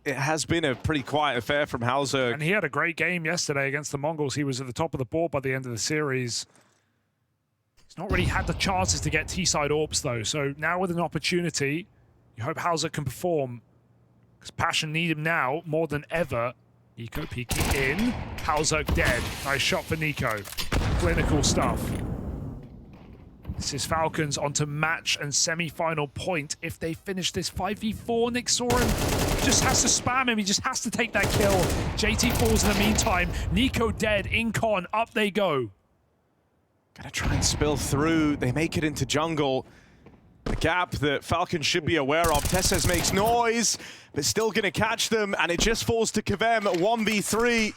it has been a pretty quiet affair from Halzerk. And he had a great game yesterday against the Mongols. He was at the top of the board by the end of the series. He's not really had the chances to get T-side AWPs though, so now with an opportunity, you hope Halzerk can perform, because Passion need him now more than ever. NiKo peeking in, Halzerk dead. Nice shot for NiKo. Clinical stuff. This is Falcons onto match and semi-final point. If they finish this 5v4, Nyx saw him. Just has to spam him. He just has to take that kill. JT falls in the meantime. NiKo dead. In con. Up they go. Gonna try and spill through. They make it into jungle. The gap that Falcons should be aware of. Tessez makes noise, but still gonna catch them, and it just falls to Kvem at 1v3.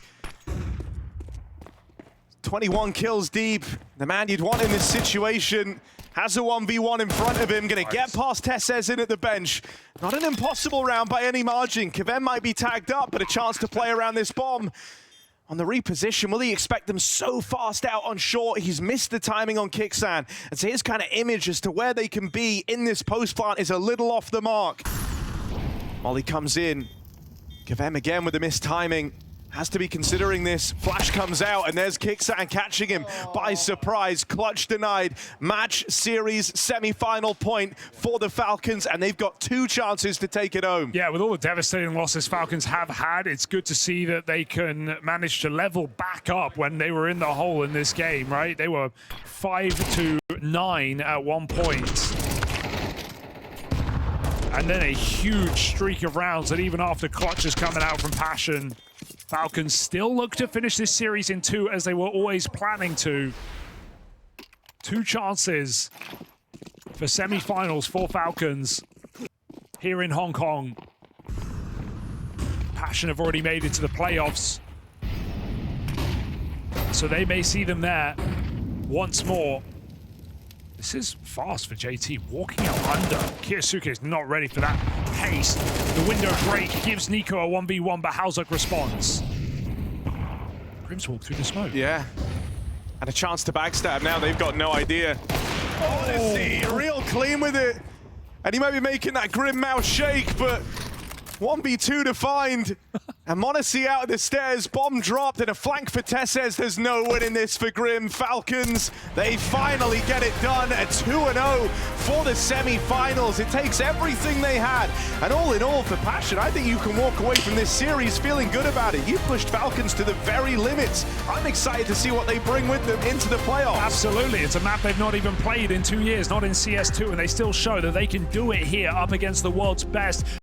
21 kills deep. The man you'd want in this situation has a 1v1 in front of him. Gonna get past Tessez in at the bench. Not an impossible round by any margin. Kvem might be tagged up, but a chance to play around this bomb. On the reposition, will he expect them so fast out on short? He's missed the timing on Kixan. And so his kind of image as to where they can be in this post plant is a little off the mark. Molly comes in. Kvem again with the missed timing. Has to be considering this. Flash comes out, and there's Kixan catching him by surprise. Clutch denied. Match series semi-final point for the Falcons, and they've got 2 chances to take it home. Yeah, with all the devastating losses Falcons have had, it's good to see that they can manage to level back up when they were in the hole in this game, right? They were 5-9 at one point. And then a huge streak of rounds that even after Clutch is coming out from Passion, Falcons still look to finish this series in 2 as they were always planning to. 2 chances for semi-finals for Falcons here in Hong Kong. Passion have already made it to the playoffs, so they may see them there once more. This is fast for JT, walking out under. Kiyosuke is not ready for that pace. The window break gives NiKo a 1v1, but Halzerk responds. Grim's walked through the smoke. Yeah. And a chance to backstab now. They've got no idea. Honestly, real clean with it. And he might be making that Grim mouth shake, but 1v2 to find. And Monacy out of the stairs, bomb dropped, and a flank for Tessez. There's no winning this for Grim. Falcons, they finally get it done. A 2-0 for the semi-finals. It takes everything they had. And all in all, for Passion, I think you can walk away from this series feeling good about it. You pushed Falcons to the very limits. I'm excited to see what they bring with them into the playoffs. Absolutely. It's a map they've not even played in 2 years, not in CS2, and they still show that they can do it here up against the world's best.